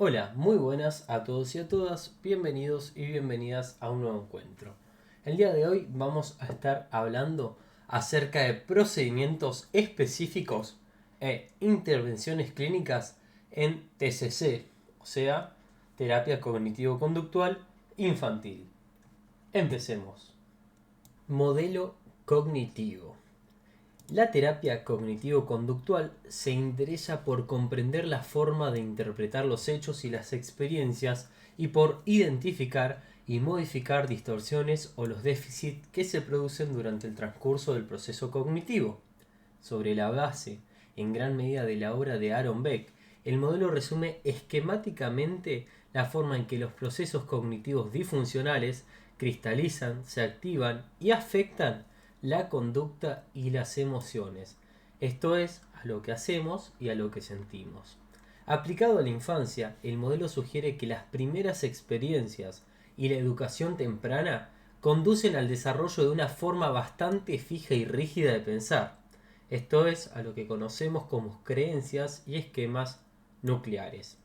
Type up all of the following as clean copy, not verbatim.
Hola, muy buenas a todos y a todas, bienvenidos y bienvenidas a un nuevo encuentro. El día de hoy vamos a estar hablando acerca de procedimientos específicos e intervenciones clínicas en TCC, o sea, terapia cognitivo-conductual infantil. Empecemos. Modelo cognitivo. La terapia cognitivo-conductual se interesa por comprender la forma de interpretar los hechos y las experiencias y por identificar y modificar distorsiones o los déficits que se producen durante el transcurso del proceso cognitivo. Sobre la base, en gran medida, de la obra de Aaron Beck, el modelo resume esquemáticamente la forma en que los procesos cognitivos disfuncionales cristalizan, se activan y afectan la conducta y las emociones, esto es, a lo que hacemos y a lo que sentimos. Aplicado a la infancia, el modelo sugiere que las primeras experiencias y la educación temprana conducen al desarrollo de una forma bastante fija y rígida de pensar, esto es, a lo que conocemos como creencias y esquemas nucleares.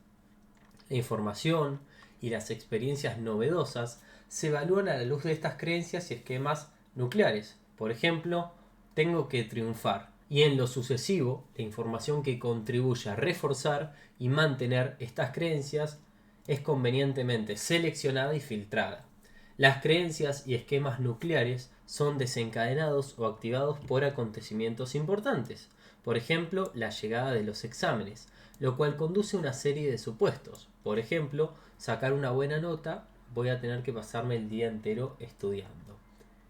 La información y las experiencias novedosas se evalúan a la luz de estas creencias y esquemas nucleares. Por ejemplo, tengo que triunfar. Y en lo sucesivo, la información que contribuye a reforzar y mantener estas creencias es convenientemente seleccionada y filtrada. Las creencias y esquemas nucleares son desencadenados o activados por acontecimientos importantes, por ejemplo, la llegada de los exámenes, lo cual conduce a una serie de supuestos. Por ejemplo, sacar una buena nota, voy a tener que pasarme el día entero estudiando.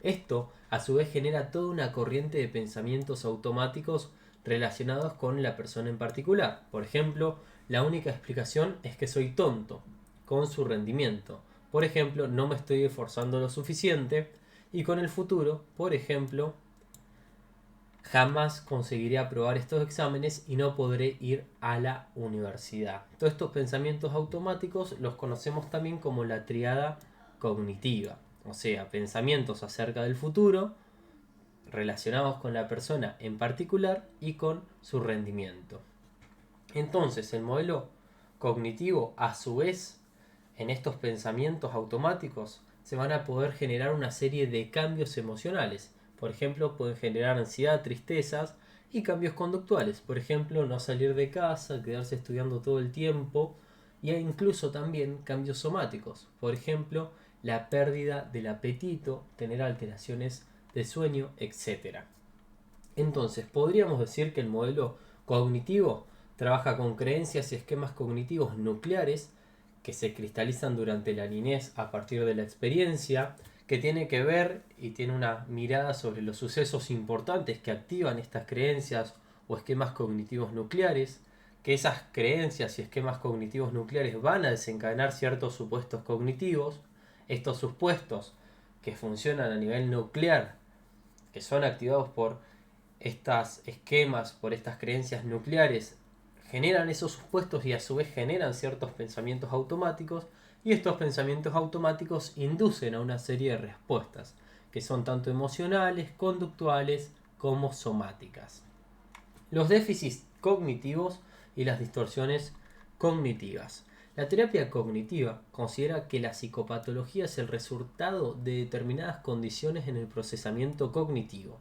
Esto, a su vez, genera toda una corriente de pensamientos automáticos relacionados con la persona en particular. Por ejemplo, la única explicación es que soy tonto, con su rendimiento. Por ejemplo, no me estoy esforzando lo suficiente. Y con el futuro, por ejemplo, jamás conseguiré aprobar estos exámenes y no podré ir a la universidad. Todos estos pensamientos automáticos los conocemos también como la triada cognitiva, o sea, pensamientos acerca del futuro relacionados con la persona en particular y con su rendimiento. Entonces, el modelo cognitivo, a su vez, en estos pensamientos automáticos, se van a poder generar una serie de cambios emocionales. Por ejemplo, pueden generar ansiedad, tristezas y cambios conductuales. Por ejemplo, no salir de casa, quedarse estudiando todo el tiempo. Y hay incluso también cambios somáticos. Por ejemplo, la pérdida del apetito, tener alteraciones de sueño, etc. Entonces, podríamos decir que el modelo cognitivo trabaja con creencias y esquemas cognitivos nucleares que se cristalizan durante la niñez a partir de la experiencia, que tiene que ver y tiene una mirada sobre los sucesos importantes que activan estas creencias o esquemas cognitivos nucleares, que esas creencias y esquemas cognitivos nucleares van a desencadenar ciertos supuestos cognitivos, estos supuestos que funcionan a nivel nuclear, que son activados por estos esquemas, por estas creencias nucleares, generan esos supuestos y a su vez generan ciertos pensamientos automáticos, y estos pensamientos automáticos inducen a una serie de respuestas que son tanto emocionales, conductuales como somáticas. Los déficits cognitivos y las distorsiones cognitivas. La terapia cognitiva considera que la psicopatología es el resultado de determinadas condiciones en el procesamiento cognitivo.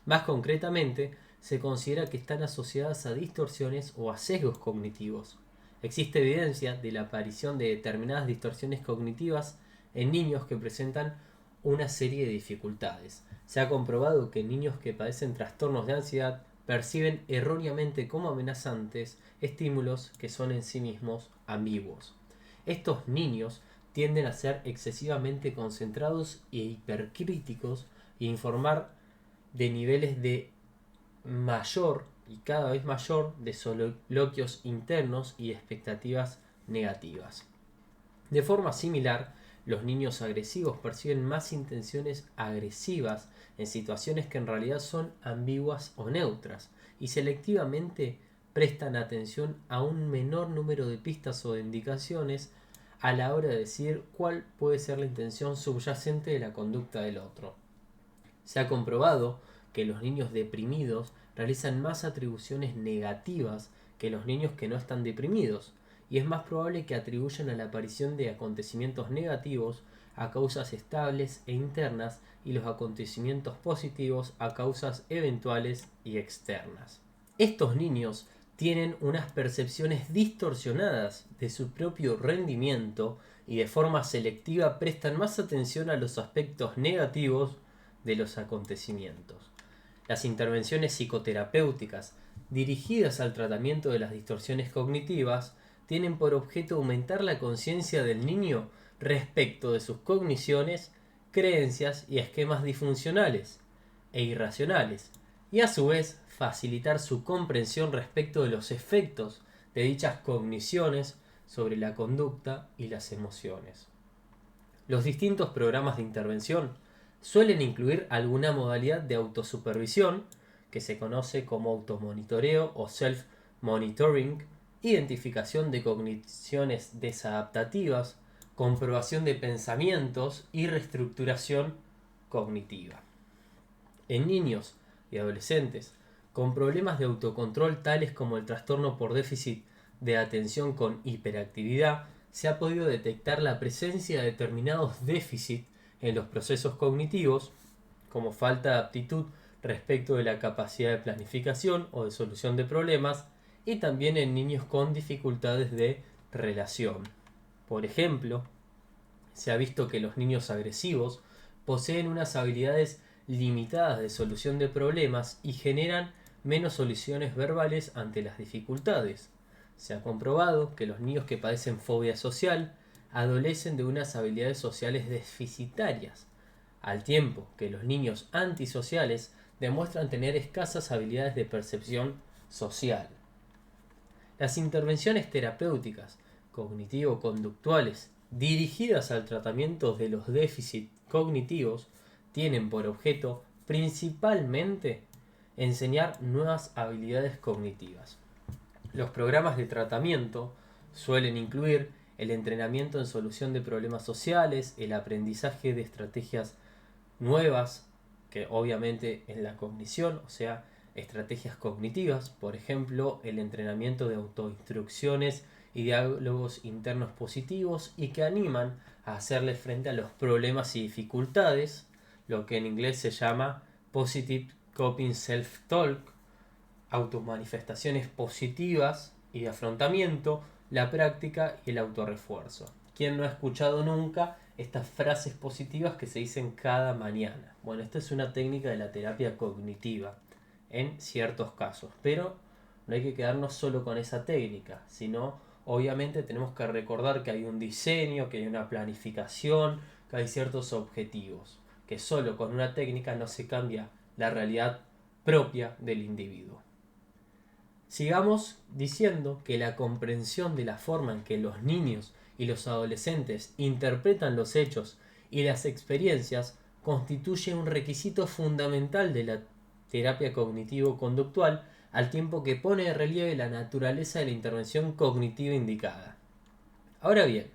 Más concretamente, se considera que están asociadas a distorsiones o a sesgos cognitivos. Existe evidencia de la aparición de determinadas distorsiones cognitivas en niños que presentan una serie de dificultades. Se ha comprobado que niños que padecen trastornos de ansiedad perciben erróneamente como amenazantes estímulos que son en sí mismos ambiguos. Estos niños tienden a ser excesivamente concentrados e hipercríticos e informar de niveles de mayor y cada vez mayor de soliloquios internos y expectativas negativas. De forma similar, los niños agresivos perciben más intenciones agresivas en situaciones que en realidad son ambiguas o neutras y selectivamente prestan atención a un menor número de pistas o de indicaciones a la hora de decir cuál puede ser la intención subyacente de la conducta del otro. Se ha comprobado que los niños deprimidos realizan más atribuciones negativas que los niños que no están deprimidos, y es más probable que atribuyan a la aparición de acontecimientos negativos a causas estables e internas y los acontecimientos positivos a causas eventuales y externas. Estos niños tienen unas percepciones distorsionadas de su propio rendimiento y de forma selectiva prestan más atención a los aspectos negativos de los acontecimientos. Las intervenciones psicoterapéuticas dirigidas al tratamiento de las distorsiones cognitivas tienen por objeto aumentar la conciencia del niño respecto de sus cogniciones, creencias y esquemas disfuncionales e irracionales, y a su vez facilitar su comprensión respecto de los efectos de dichas cogniciones sobre la conducta y las emociones. Los distintos programas de intervención suelen incluir alguna modalidad de autosupervisión, que se conoce como automonitoreo o self-monitoring, identificación de cogniciones desadaptativas, comprobación de pensamientos y reestructuración cognitiva. En niños y adolescentes con problemas de autocontrol tales como el trastorno por déficit de atención con hiperactividad, se ha podido detectar la presencia de determinados déficits en los procesos cognitivos, como falta de aptitud respecto de la capacidad de planificación o de solución de problemas, y también en niños con dificultades de relación. Por ejemplo, se ha visto que los niños agresivos poseen unas habilidades limitadas de solución de problemas y generan menos soluciones verbales ante las dificultades. Se ha comprobado que los niños que padecen fobia social adolecen de unas habilidades sociales deficitarias, al tiempo que los niños antisociales demuestran tener escasas habilidades de percepción social. Las intervenciones terapéuticas cognitivo-conductuales dirigidas al tratamiento de los déficits cognitivos tienen por objeto principalmente enseñar nuevas habilidades cognitivas. Los programas de tratamiento suelen incluir el entrenamiento en solución de problemas sociales, el aprendizaje de estrategias nuevas, que obviamente en la cognición, o sea, estrategias cognitivas, por ejemplo, el entrenamiento de autoinstrucciones y diálogos internos positivos y que animan a hacerle frente a los problemas y dificultades, lo que en inglés se llama Positive Coping Self-Talk, automanifestaciones positivas y de afrontamiento, la práctica y el autorrefuerzo. ¿Quién no ha escuchado nunca estas frases positivas que se dicen cada mañana? Bueno, esta es una técnica de la terapia cognitiva en ciertos casos, pero no hay que quedarnos solo con esa técnica, sino obviamente tenemos que recordar que hay un diseño, que hay una planificación, que hay ciertos objetivos, que solo con una técnica no se cambia la realidad propia del individuo. Sigamos diciendo que la comprensión de la forma en que los niños y los adolescentes interpretan los hechos y las experiencias constituye un requisito fundamental de la terapia cognitivo-conductual, al tiempo que pone de relieve la naturaleza de la intervención cognitiva indicada. Ahora bien,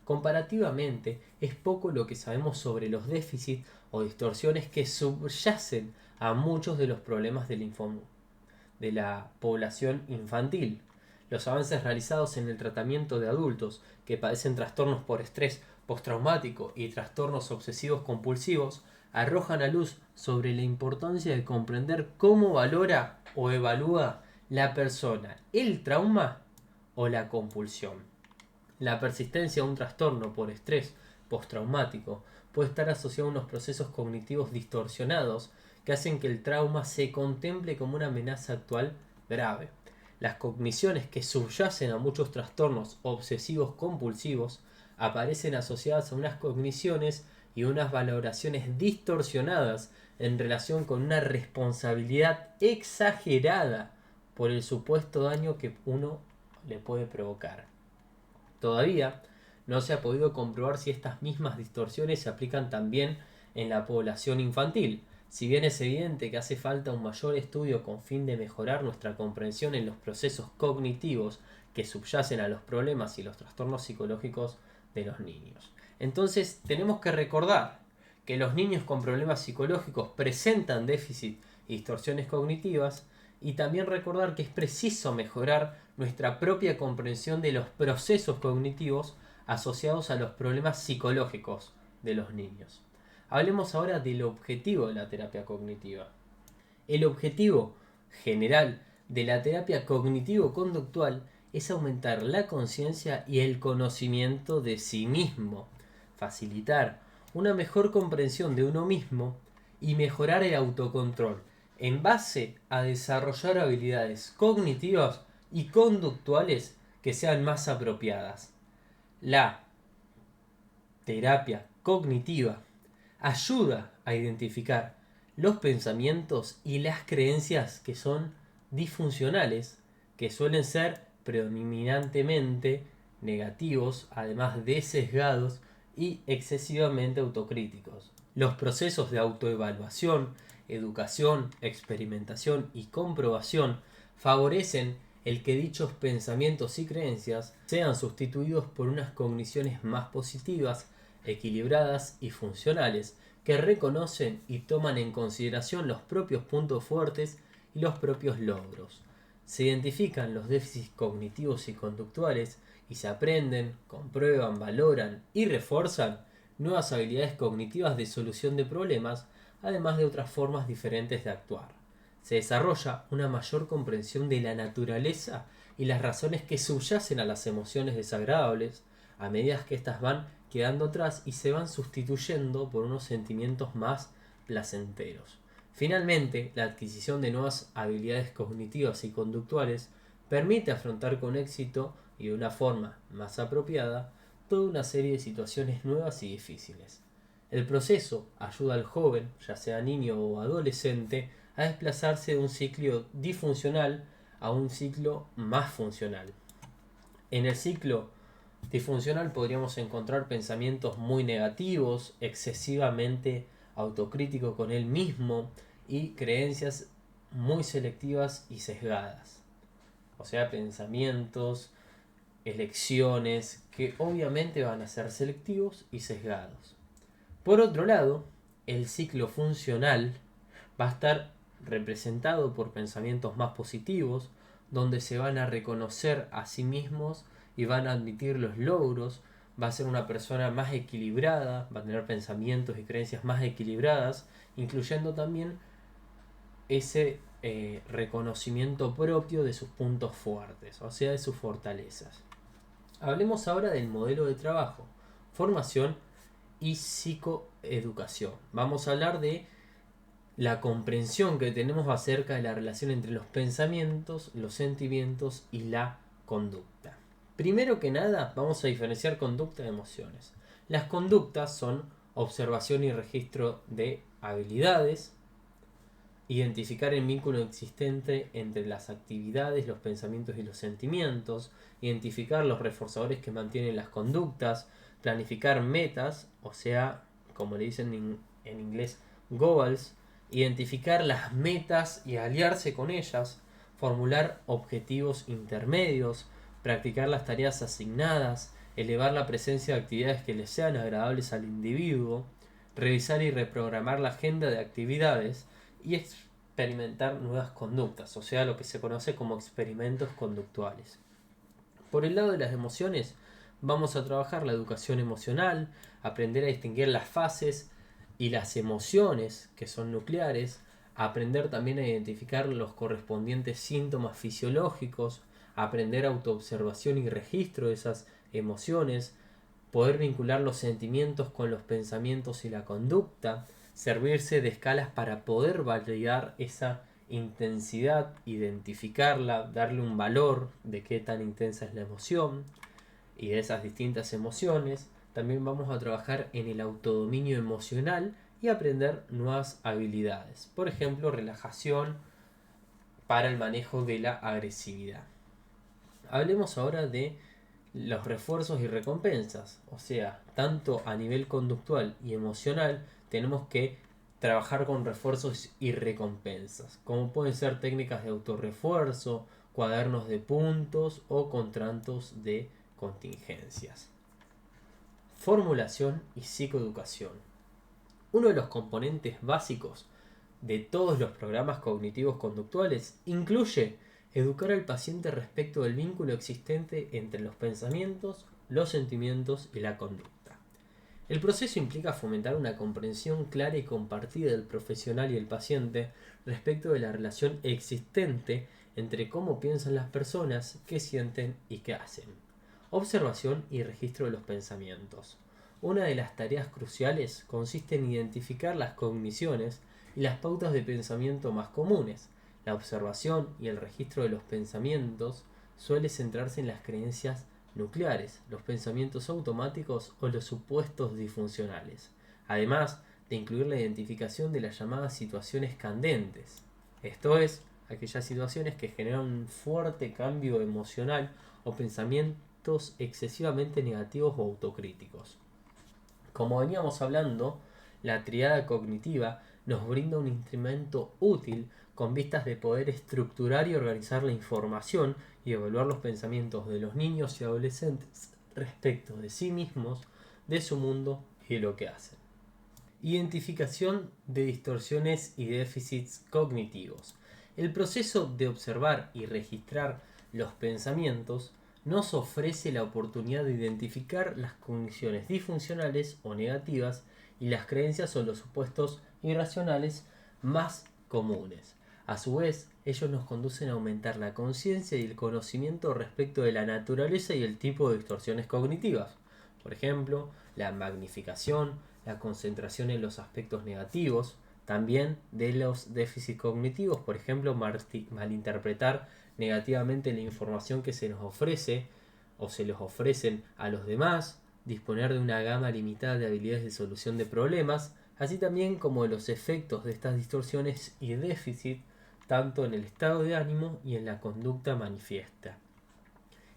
comparativamente es poco lo que sabemos sobre los déficits o distorsiones que subyacen a muchos de los problemas de la población infantil. Los avances realizados en el tratamiento de adultos que padecen trastornos por estrés postraumático y trastornos obsesivos compulsivos arrojan a luz sobre la importancia de comprender cómo valora o evalúa la persona el trauma o la compulsión. La persistencia de un trastorno por estrés postraumático puede estar asociado a unos procesos cognitivos distorsionados que hacen que el trauma se contemple como una amenaza actual grave. Las cogniciones que subyacen a muchos trastornos obsesivos compulsivos aparecen asociadas a unas cogniciones y unas valoraciones distorsionadas en relación con una responsabilidad exagerada por el supuesto daño que uno le puede provocar. Todavía no se ha podido comprobar si estas mismas distorsiones se aplican también en la población infantil. Si bien es evidente que hace falta un mayor estudio con fin de mejorar nuestra comprensión en los procesos cognitivos que subyacen a los problemas y los trastornos psicológicos de los niños. Entonces tenemos que recordar que los niños con problemas psicológicos presentan déficit y distorsiones cognitivas y también recordar que es preciso mejorar nuestra propia comprensión de los procesos cognitivos asociados a los problemas psicológicos de los niños. Hablemos ahora del objetivo de la terapia cognitiva. El objetivo general de la terapia cognitivo-conductual es aumentar la conciencia y el conocimiento de sí mismo, facilitar una mejor comprensión de uno mismo y mejorar el autocontrol en base a desarrollar habilidades cognitivas y conductuales que sean más apropiadas. La terapia cognitiva ayuda a identificar los pensamientos y las creencias que son disfuncionales, que suelen ser predominantemente negativos, además de sesgados y excesivamente autocríticos. Los procesos de autoevaluación, educación, experimentación y comprobación favorecen el que dichos pensamientos y creencias sean sustituidos por unas cogniciones más positivas, equilibradas y funcionales, que reconocen y toman en consideración los propios puntos fuertes y los propios logros. Se identifican los déficits cognitivos y conductuales y se aprenden, comprueban, valoran y refuerzan nuevas habilidades cognitivas de solución de problemas, además de otras formas diferentes de actuar. Se desarrolla una mayor comprensión de la naturaleza y las razones que subyacen a las emociones desagradables, a medida que éstas van quedando atrás y se van sustituyendo por unos sentimientos más placenteros. Finalmente, la adquisición de nuevas habilidades cognitivas y conductuales permite afrontar con éxito y de una forma más apropiada toda una serie de situaciones nuevas y difíciles. El proceso ayuda al joven, ya sea niño o adolescente, a desplazarse de un ciclo disfuncional a un ciclo más funcional. En el ciclo disfuncional podríamos encontrar pensamientos muy negativos, excesivamente autocrítico con él mismo y creencias muy selectivas y sesgadas. O sea, pensamientos, elecciones que obviamente van a ser selectivos y sesgados. Por otro lado, el ciclo funcional va a estar representado por pensamientos más positivos, donde se van a reconocer a sí mismos y van a admitir los logros, va a ser una persona más equilibrada, va a tener pensamientos y creencias más equilibradas, incluyendo también ese reconocimiento propio de sus puntos fuertes, o sea, de sus fortalezas. Hablemos ahora del modelo de trabajo, formación y psicoeducación. Vamos a hablar de la comprensión que tenemos acerca de la relación entre los pensamientos, los sentimientos y la conducta. Primero que nada, vamos a diferenciar conducta de emociones. Las conductas son observación y registro de habilidades, identificar el vínculo existente entre las actividades, los pensamientos y los sentimientos, identificar los reforzadores que mantienen las conductas, planificar metas, o sea, como le dicen en inglés, goals, identificar las metas y aliarse con ellas, formular objetivos intermedios, practicar las tareas asignadas, elevar la presencia de actividades que les sean agradables al individuo, revisar y reprogramar la agenda de actividades y experimentar nuevas conductas, o sea, lo que se conoce como experimentos conductuales. Por el lado de las emociones, vamos a trabajar la educación emocional, aprender a distinguir las fases y las emociones que son nucleares, aprender también a identificar los correspondientes síntomas fisiológicos, aprender autoobservación y registro de esas emociones, poder vincular los sentimientos con los pensamientos y la conducta, servirse de escalas para poder validar esa intensidad, identificarla, darle un valor de qué tan intensa es la emoción y de esas distintas emociones. También vamos a trabajar en el autodominio emocional y aprender nuevas habilidades. Por ejemplo, relajación para el manejo de la agresividad. Hablemos ahora de los refuerzos y recompensas. O sea, tanto a nivel conductual y emocional tenemos que trabajar con refuerzos y recompensas, como pueden ser técnicas de autorrefuerzo, cuadernos de puntos o contratos de contingencias. Formulación y psicoeducación. Uno de los componentes básicos de todos los programas cognitivos conductuales incluye educar al paciente respecto del vínculo existente entre los pensamientos, los sentimientos y la conducta. El proceso implica fomentar una comprensión clara y compartida del profesional y el paciente respecto de la relación existente entre cómo piensan las personas, qué sienten y qué hacen. Observación y registro de los pensamientos. Una de las tareas cruciales consiste en identificar las cogniciones y las pautas de pensamiento más comunes. La observación y el registro de los pensamientos suele centrarse en las creencias nucleares, los pensamientos automáticos o los supuestos disfuncionales, además de incluir la identificación de las llamadas situaciones candentes, esto es, aquellas situaciones que generan un fuerte cambio emocional o pensamientos excesivamente negativos o autocríticos. Como veníamos hablando, la triada cognitiva nos brinda un instrumento útil con vistas de poder estructurar y organizar la información y evaluar los pensamientos de los niños y adolescentes respecto de sí mismos, de su mundo y de lo que hacen. Identificación de distorsiones y déficits cognitivos. El proceso de observar y registrar los pensamientos nos ofrece la oportunidad de identificar las cogniciones disfuncionales o negativas y las creencias o los supuestos irracionales más comunes. A su vez, ellos nos conducen a aumentar la conciencia y el conocimiento respecto de la naturaleza y el tipo de distorsiones cognitivas. Por ejemplo, la magnificación, la concentración en los aspectos negativos, también de los déficits cognitivos, por ejemplo, malinterpretar negativamente la información que se nos ofrece o se les ofrecen a los demás, disponer de una gama limitada de habilidades de solución de problemas, así también como los efectos de estas distorsiones y déficit tanto en el estado de ánimo y en la conducta manifiesta.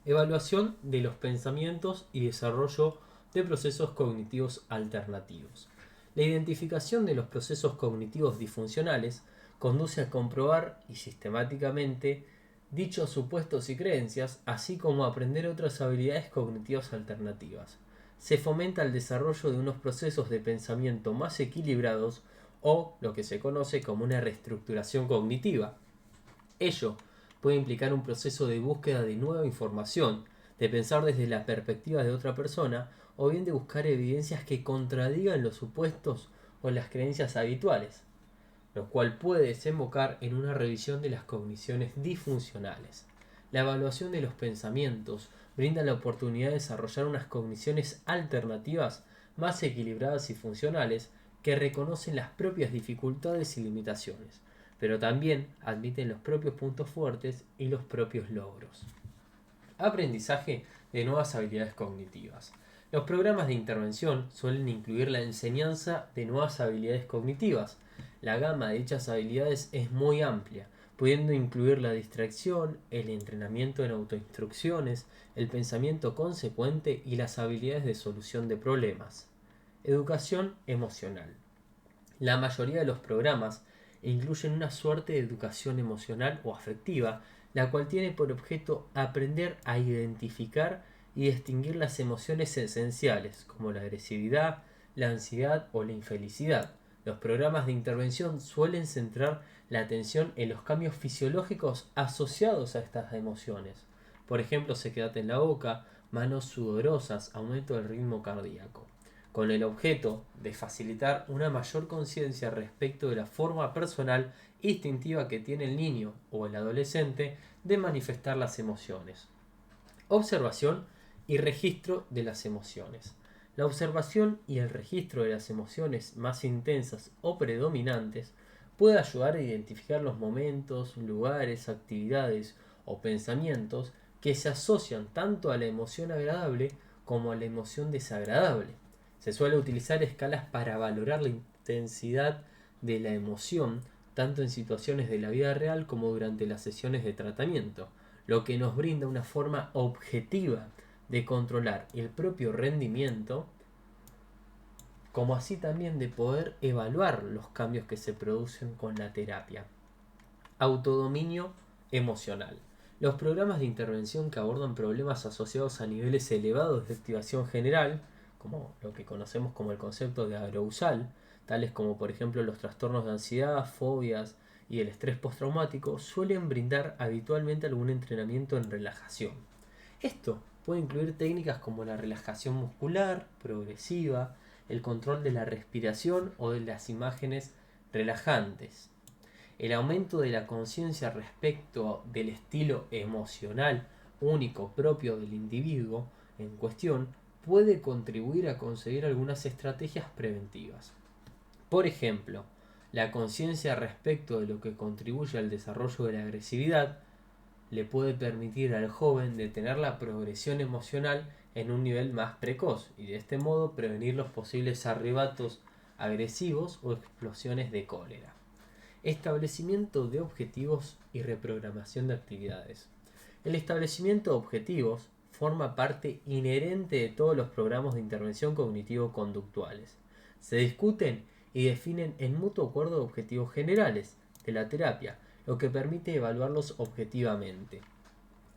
Evaluación de los pensamientos y desarrollo de procesos cognitivos alternativos. La identificación de los procesos cognitivos disfuncionales conduce a comprobar y sistemáticamente dichos supuestos y creencias, así como a aprender otras habilidades cognitivas alternativas. Se fomenta el desarrollo de unos procesos de pensamiento más equilibrados o lo que se conoce como una reestructuración cognitiva. Ello puede implicar un proceso de búsqueda de nueva información, de pensar desde la perspectiva de otra persona o bien de buscar evidencias que contradigan los supuestos o las creencias habituales, lo cual puede desembocar en una revisión de las cogniciones disfuncionales. La evaluación de los pensamientos brinda la oportunidad de desarrollar unas cogniciones alternativas más equilibradas y funcionales que reconocen las propias dificultades y limitaciones, pero también admiten los propios puntos fuertes y los propios logros. Aprendizaje de nuevas habilidades cognitivas. Los programas de intervención suelen incluir la enseñanza de nuevas habilidades cognitivas. La gama de dichas habilidades es muy amplia, pudiendo incluir la distracción, el entrenamiento en autoinstrucciones, el pensamiento consecuente y las habilidades de solución de problemas. Educación emocional. La mayoría de los programas incluyen una suerte de educación emocional o afectiva, la cual tiene por objeto aprender a identificar y distinguir las emociones esenciales, como la agresividad, la ansiedad o la infelicidad. Los programas de intervención suelen centrar la atención en los cambios fisiológicos asociados a estas emociones. Por ejemplo, sequedad en la boca, manos sudorosas, aumento del ritmo cardíaco, con el objeto de facilitar una mayor conciencia respecto de la forma personal e instintiva que tiene el niño o el adolescente de manifestar las emociones. Observación y registro de las emociones. La observación y el registro de las emociones más intensas o predominantes puede ayudar a identificar los momentos, lugares, actividades o pensamientos que se asocian tanto a la emoción agradable como a la emoción desagradable. Se suele utilizar escalas para valorar la intensidad de la emoción, tanto en situaciones de la vida real como durante las sesiones de tratamiento, lo que nos brinda una forma objetiva de controlar el propio rendimiento, como así también de poder evaluar los cambios que se producen con la terapia. Autodominio emocional. Los programas de intervención que abordan problemas asociados a niveles elevados de activación general, como lo que conocemos como el concepto de arousal, tales como por ejemplo los trastornos de ansiedad, fobias y el estrés postraumático, suelen brindar habitualmente algún entrenamiento en relajación. Esto puede incluir técnicas como la relajación muscular progresiva, el control de la respiración o de las imágenes relajantes. El aumento de la conciencia respecto del estilo emocional único propio del individuo en cuestión puede contribuir a conseguir algunas estrategias preventivas. Por ejemplo, la conciencia respecto de lo que contribuye al desarrollo de la agresividad le puede permitir al joven detener la progresión emocional en un nivel más precoz y de este modo prevenir los posibles arrebatos agresivos o explosiones de cólera. Establecimiento de objetivos y reprogramación de actividades. El establecimiento de objetivos forma parte inherente de todos los programas de intervención cognitivo-conductuales. Se discuten y definen en mutuo acuerdo objetivos generales de la terapia, lo que permite evaluarlos objetivamente.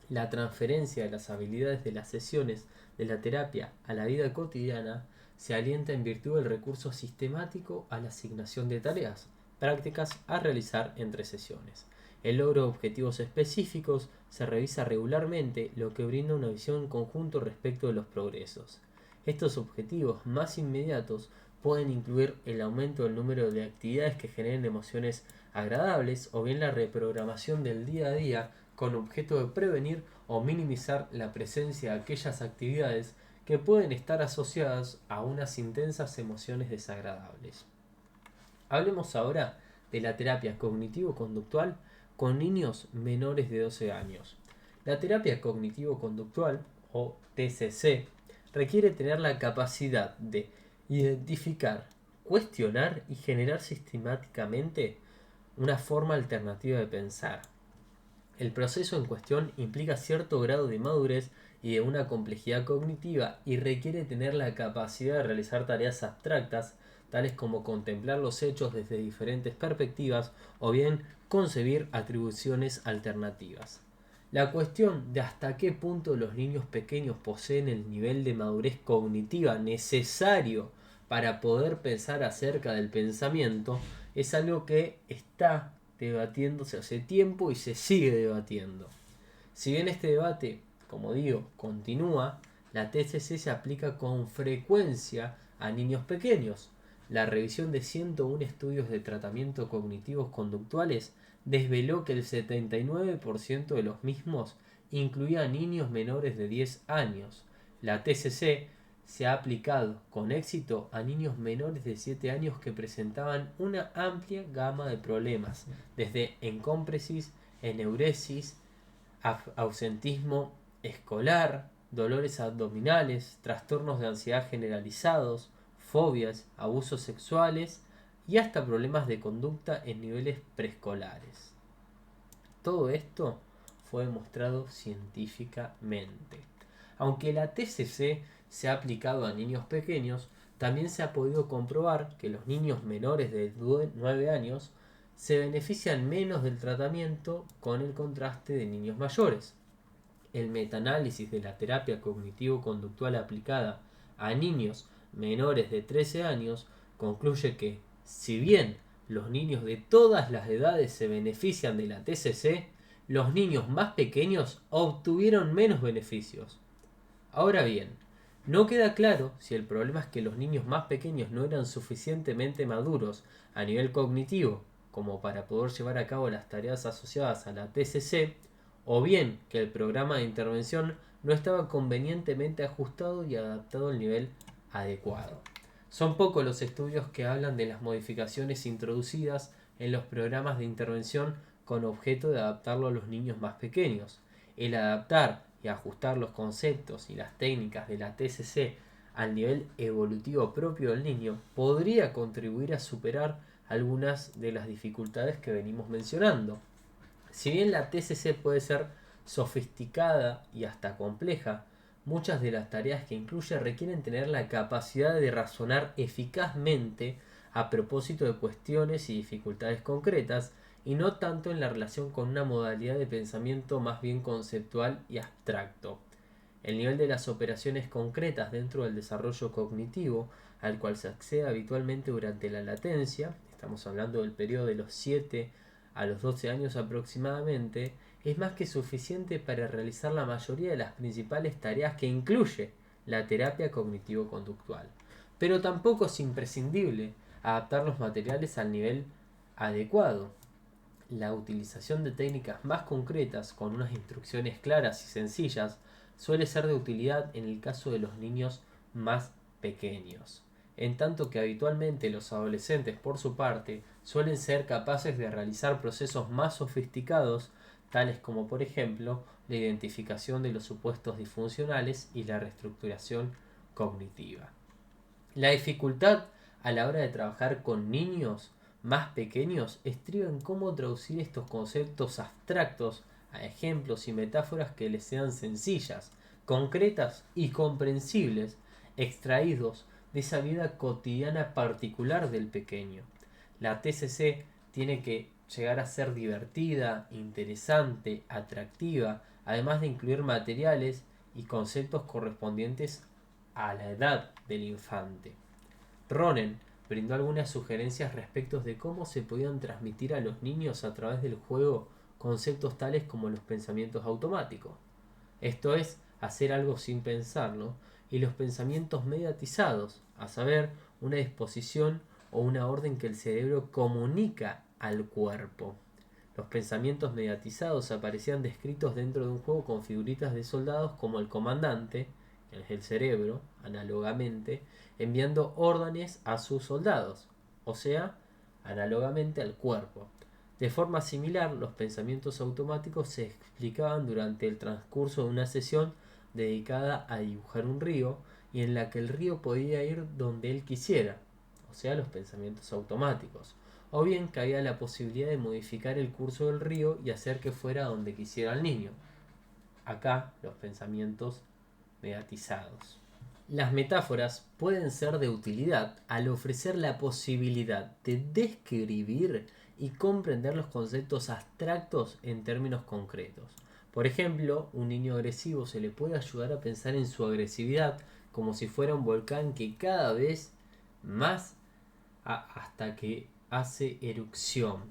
La transferencia de las habilidades de las sesiones de la terapia a la vida cotidiana se alienta en virtud del recurso sistemático a la asignación de tareas, prácticas a realizar entre sesiones. El logro de objetivos específicos se revisa regularmente, lo que brinda una visión en conjunto respecto de los progresos. Estos objetivos más inmediatos pueden incluir el aumento del número de actividades que generen emociones agradables o bien la reprogramación del día a día con objeto de prevenir o minimizar la presencia de aquellas actividades que pueden estar asociadas a unas intensas emociones desagradables. Hablemos ahora de la terapia cognitivo-conductual con niños menores de 12 años. La terapia cognitivo-conductual, o TCC, requiere tener la capacidad de identificar, cuestionar y generar sistemáticamente una forma alternativa de pensar. El proceso en cuestión implica cierto grado de madurez y de una complejidad cognitiva y requiere tener la capacidad de realizar tareas abstractas, tales como contemplar los hechos desde diferentes perspectivas o bien concebir atribuciones alternativas. La cuestión de hasta qué punto los niños pequeños poseen el nivel de madurez cognitiva necesario para poder pensar acerca del pensamiento es algo que está debatiéndose hace tiempo y se sigue debatiendo. Si bien este debate, como digo, continúa, la TCC se aplica con frecuencia a niños pequeños. La revisión de 101 estudios de tratamiento cognitivos conductuales desveló que el 79% de los mismos incluía a niños menores de 10 años. La TCC se ha aplicado con éxito a niños menores de 7 años que presentaban una amplia gama de problemas, desde encómpresis, eneuresis, ausentismo escolar, dolores abdominales, trastornos de ansiedad generalizados, fobias, abusos sexuales y hasta problemas de conducta en niveles preescolares. Todo esto fue demostrado científicamente. Aunque la TCC se ha aplicado a niños pequeños, también se ha podido comprobar que los niños menores de 9 años se benefician menos del tratamiento con el contraste de niños mayores. El metaanálisis de la terapia cognitivo-conductual aplicada a niños menores de 13 años concluye que, si bien los niños de todas las edades se benefician de la TCC, los niños más pequeños obtuvieron menos beneficios. Ahora bien, no queda claro si el problema es que los niños más pequeños no eran suficientemente maduros a nivel cognitivo como para poder llevar a cabo las tareas asociadas a la TCC, o bien que el programa de intervención no estaba convenientemente ajustado y adaptado al nivel adecuado. Son pocos los estudios que hablan de las modificaciones introducidas en los programas de intervención con objeto de adaptarlo a los niños más pequeños. El adaptar y ajustar los conceptos y las técnicas de la TCC al nivel evolutivo propio del niño podría contribuir a superar algunas de las dificultades que venimos mencionando. Si bien la TCC puede ser sofisticada y hasta compleja, muchas de las tareas que incluye requieren tener la capacidad de razonar eficazmente a propósito de cuestiones y dificultades concretas y no tanto en la relación con una modalidad de pensamiento más bien conceptual y abstracto. El nivel de las operaciones concretas dentro del desarrollo cognitivo, al cual se accede habitualmente durante la latencia, estamos hablando del periodo de los 7 a los 12 años aproximadamente, es más que suficiente para realizar la mayoría de las principales tareas que incluye la terapia cognitivo-conductual. Pero tampoco es imprescindible adaptar los materiales al nivel adecuado. La utilización de técnicas más concretas con unas instrucciones claras y sencillas suele ser de utilidad en el caso de los niños más pequeños, en tanto que habitualmente los adolescentes, por su parte, suelen ser capaces de realizar procesos más sofisticados, tales como por ejemplo la identificación de los supuestos disfuncionales y la reestructuración cognitiva. La dificultad a la hora de trabajar con niños más pequeños estriba en cómo traducir estos conceptos abstractos a ejemplos y metáforas que les sean sencillas, concretas y comprensibles, extraídos de esa vida cotidiana particular del pequeño. La TCC tiene que llegar a ser divertida, interesante, atractiva, además de incluir materiales y conceptos correspondientes a la edad del infante. Ronen brindó algunas sugerencias respecto de cómo se podían transmitir a los niños a través del juego conceptos tales como los pensamientos automáticos. Esto es, hacer algo sin pensarlo, y los pensamientos mediatizados, a saber, una disposición o una orden que el cerebro comunica al cuerpo. Los pensamientos mediatizados aparecían descritos dentro de un juego con figuritas de soldados como el comandante, que es el cerebro, análogamente, enviando órdenes a sus soldados, o sea, análogamente al cuerpo. De forma similar, los pensamientos automáticos se explicaban durante el transcurso de una sesión dedicada a dibujar un río y en la que el río podía ir donde él quisiera, o sea, los pensamientos automáticos, o bien que había la posibilidad de modificar el curso del río y hacer que fuera donde quisiera el niño. Acá los pensamientos mediatizados. Las metáforas pueden ser de utilidad al ofrecer la posibilidad de describir y comprender los conceptos abstractos en términos concretos. Por ejemplo, un niño agresivo se le puede ayudar a pensar en su agresividad como si fuera un volcán que cada vez más hasta que hace erupción.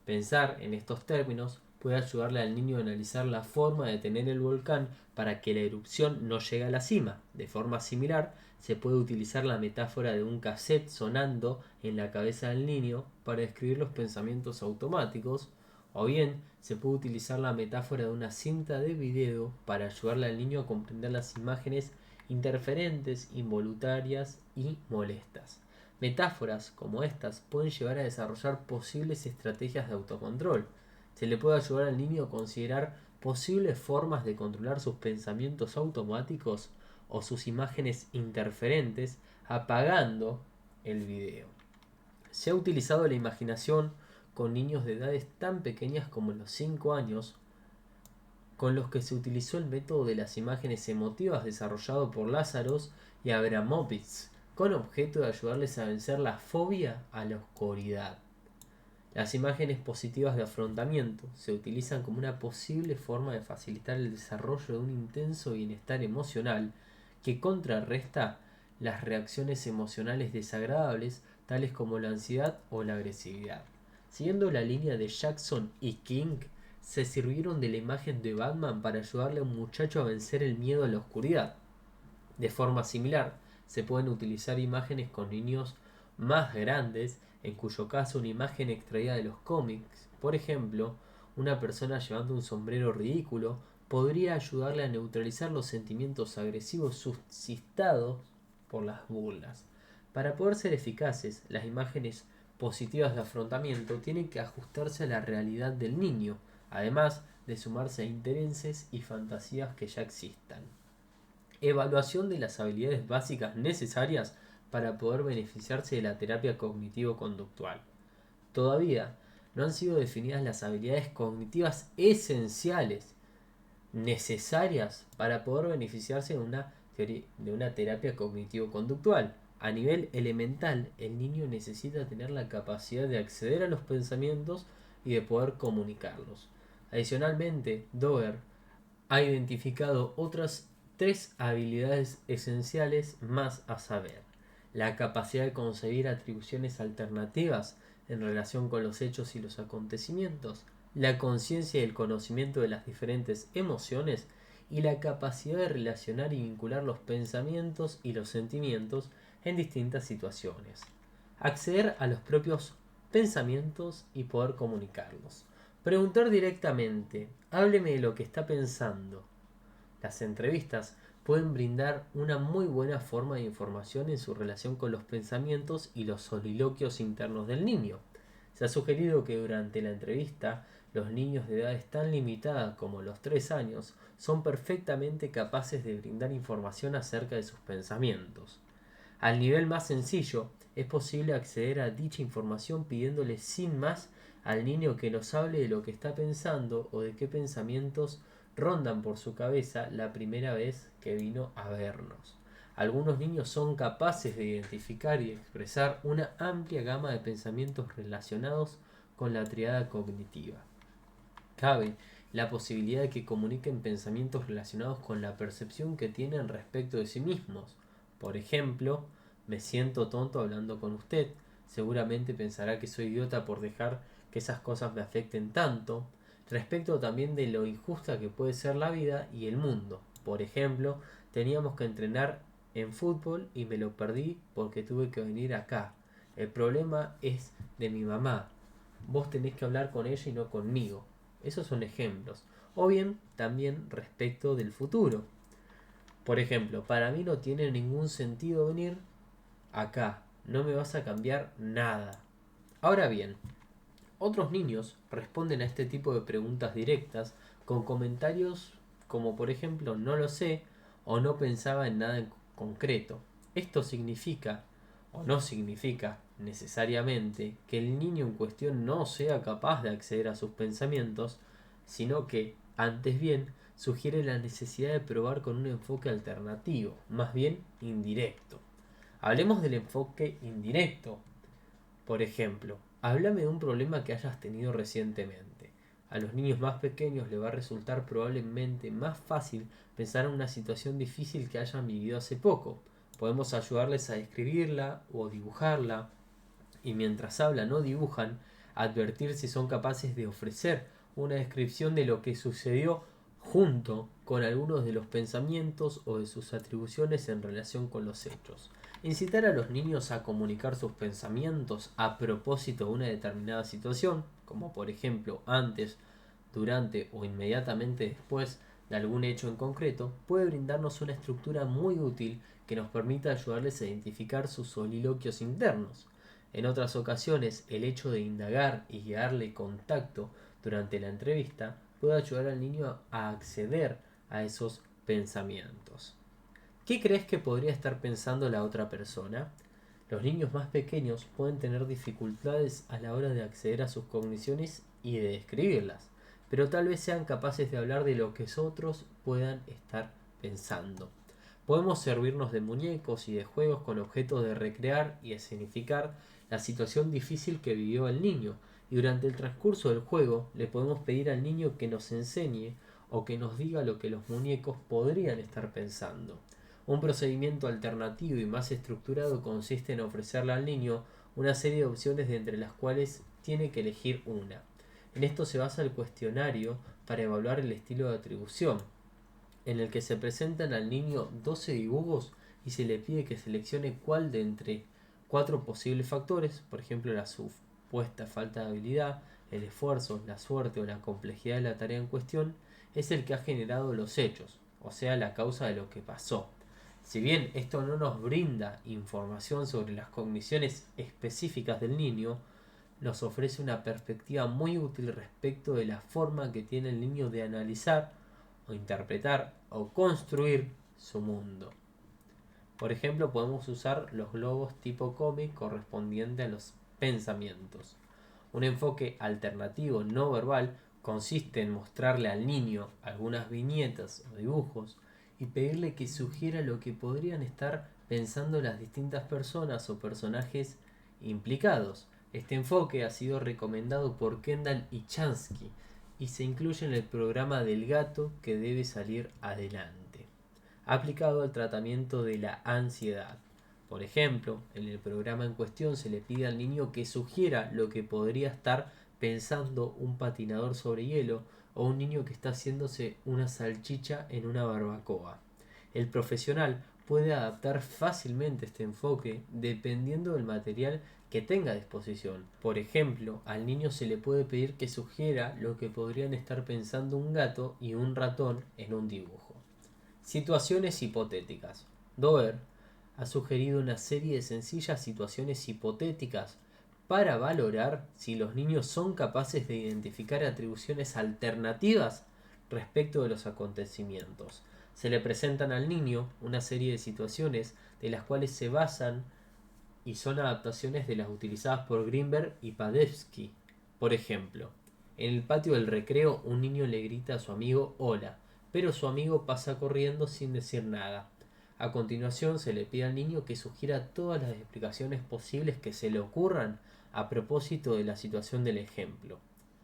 Pensar en estos términos puede ayudarle al niño a analizar la forma de tener el volcán para que la erupción no llegue a la cima. De forma similar, se puede utilizar la metáfora de un cassette sonando en la cabeza del niño para describir los pensamientos automáticos, o bien se puede utilizar la metáfora de una cinta de video para ayudarle al niño a comprender las imágenes interferentes, involuntarias y molestas. Metáforas como estas pueden llevar a desarrollar posibles estrategias de autocontrol. Se le puede ayudar al niño a considerar posibles formas de controlar sus pensamientos automáticos o sus imágenes interferentes apagando el video. Se ha utilizado la imaginación con niños de edades tan pequeñas como los 5 años, con los que se utilizó el método de las imágenes emotivas desarrollado por Lazarus y Abramovitz, con objeto de ayudarles a vencer la fobia a la oscuridad. Las imágenes positivas de afrontamiento se utilizan como una posible forma de facilitar el desarrollo de un intenso bienestar emocional que contrarresta las reacciones emocionales desagradables tales como la ansiedad o la agresividad. Siguiendo la línea de Jackson y King, se sirvieron de la imagen de Batman para ayudarle a un muchacho a vencer el miedo a la oscuridad. De forma similar, se pueden utilizar imágenes con niños más grandes, en cuyo caso una imagen extraída de los cómics, por ejemplo, una persona llevando un sombrero ridículo, podría ayudarle a neutralizar los sentimientos agresivos suscitados por las burlas. Para poder ser eficaces, las imágenes positivas de afrontamiento tienen que ajustarse a la realidad del niño, además de sumarse a intereses y fantasías que ya existan. Evaluación de las habilidades básicas necesarias para poder beneficiarse de la terapia cognitivo-conductual. Todavía no han sido definidas las habilidades cognitivas esenciales necesarias para poder beneficiarse de una terapia cognitivo-conductual. A nivel elemental, el niño necesita tener la capacidad de acceder a los pensamientos y de poder comunicarlos. Adicionalmente, Doer ha identificado otras 3 habilidades esenciales más a saber: la capacidad de concebir atribuciones alternativas en relación con los hechos y los acontecimientos, la conciencia y el conocimiento de las diferentes emociones y la capacidad de relacionar y vincular los pensamientos y los sentimientos en distintas situaciones, acceder a los propios pensamientos y poder comunicarlos. Preguntar directamente, hábleme de lo que está pensando. Las entrevistas pueden brindar una muy buena forma de información en su relación con los pensamientos y los soliloquios internos del niño. Se ha sugerido que durante la entrevista los niños de edades tan limitada como los 3 años son perfectamente capaces de brindar información acerca de sus pensamientos. Al nivel más sencillo, es posible acceder a dicha información pidiéndole sin más al niño que nos hable de lo que está pensando o de qué pensamientos rondan por su cabeza la primera vez que vino a vernos. Algunos niños son capaces de identificar y expresar una amplia gama de pensamientos relacionados con la triada cognitiva. Cabe la posibilidad de que comuniquen pensamientos relacionados con la percepción que tienen respecto de sí mismos. Por ejemplo, me siento tonto hablando con usted. Seguramente pensará que soy idiota por dejar que esas cosas me afecten tanto. Respecto también de lo injusta que puede ser la vida y el mundo. Por ejemplo, teníamos que entrenar en fútbol y me lo perdí porque tuve que venir acá. El problema es de mi mamá. Vos tenés que hablar con ella y no conmigo. Esos son ejemplos. O bien también respecto del futuro. Por ejemplo, para mí no tiene ningún sentido venir acá. No me vas a cambiar nada. Ahora bien, otros niños responden a este tipo de preguntas directas con comentarios como por ejemplo no lo sé o no pensaba en nada en concreto. Esto significa o no significa necesariamente que el niño en cuestión no sea capaz de acceder a sus pensamientos, sino que, antes bien, sugiere la necesidad de probar con un enfoque alternativo, más bien indirecto. Hablemos del enfoque indirecto. Por ejemplo, háblame de un problema que hayas tenido recientemente. A los niños más pequeños les va a resultar probablemente más fácil pensar en una situación difícil que hayan vivido hace poco. Podemos ayudarles a describirla o dibujarla, y mientras hablan o dibujan, advertir si son capaces de ofrecer una descripción de lo que sucedió junto con algunos de los pensamientos o de sus atribuciones en relación con los hechos. Incitar a los niños a comunicar sus pensamientos a propósito de una determinada situación, como por ejemplo antes, durante o inmediatamente después de algún hecho en concreto, puede brindarnos una estructura muy útil que nos permita ayudarles a identificar sus soliloquios internos. En otras ocasiones, el hecho de indagar y guiarle contacto durante la entrevista puede ayudar al niño a acceder a esos pensamientos. ¿Qué crees que podría estar pensando la otra persona? Los niños más pequeños pueden tener dificultades a la hora de acceder a sus cogniciones y de describirlas, pero tal vez sean capaces de hablar de lo que otros puedan estar pensando. Podemos servirnos de muñecos y de juegos con objetos de recrear y escenificar la situación difícil que vivió el niño, y durante el transcurso del juego le podemos pedir al niño que nos enseñe o que nos diga lo que los muñecos podrían estar pensando. Un procedimiento alternativo y más estructurado consiste en ofrecerle al niño una serie de opciones de entre las cuales tiene que elegir una. En esto se basa el cuestionario para evaluar el estilo de atribución, en el que se presentan al niño 12 dibujos y se le pide que seleccione cuál de entre 4 posibles factores, por ejemplo la supuesta falta de habilidad, el esfuerzo, la suerte o la complejidad de la tarea en cuestión, es el que ha generado los hechos, o sea, la causa de lo que pasó. Si bien esto no nos brinda información sobre las cogniciones específicas del niño, nos ofrece una perspectiva muy útil respecto de la forma que tiene el niño de analizar o interpretar o construir su mundo. Por ejemplo, podemos usar los globos tipo cómic correspondiente a los pensamientos. Un enfoque alternativo no verbal consiste en mostrarle al niño algunas viñetas o dibujos y pedirle que sugiera lo que podrían estar pensando las distintas personas o personajes implicados. Este enfoque ha sido recomendado por Kendall y Chansky y se incluye en el programa del gato que debe salir adelante. aplicado al tratamiento de la ansiedad. Por ejemplo, en el programa en cuestión se le pide al niño que sugiera lo que podría estar pensando un patinador sobre hielo o un niño que está haciéndose una salchicha en una barbacoa. El profesional puede adaptar fácilmente este enfoque dependiendo del material que tenga a disposición. Por ejemplo, al niño se le puede pedir que sugiera lo que podrían estar pensando un gato y un ratón en un dibujo. Situaciones hipotéticas. Doer ha sugerido una serie de sencillas situaciones hipotéticas para valorar si los niños son capaces de identificar atribuciones alternativas respecto de los acontecimientos. Se le presentan al niño una serie de situaciones de las cuales se basan y son adaptaciones de las utilizadas por Greenberg y Padevsky. Por ejemplo, en el patio del recreo un niño le grita a su amigo hola, pero su amigo pasa corriendo sin decir nada. A continuación se le pide al niño que sugiera todas las explicaciones posibles que se le ocurran a propósito de la situación del ejemplo.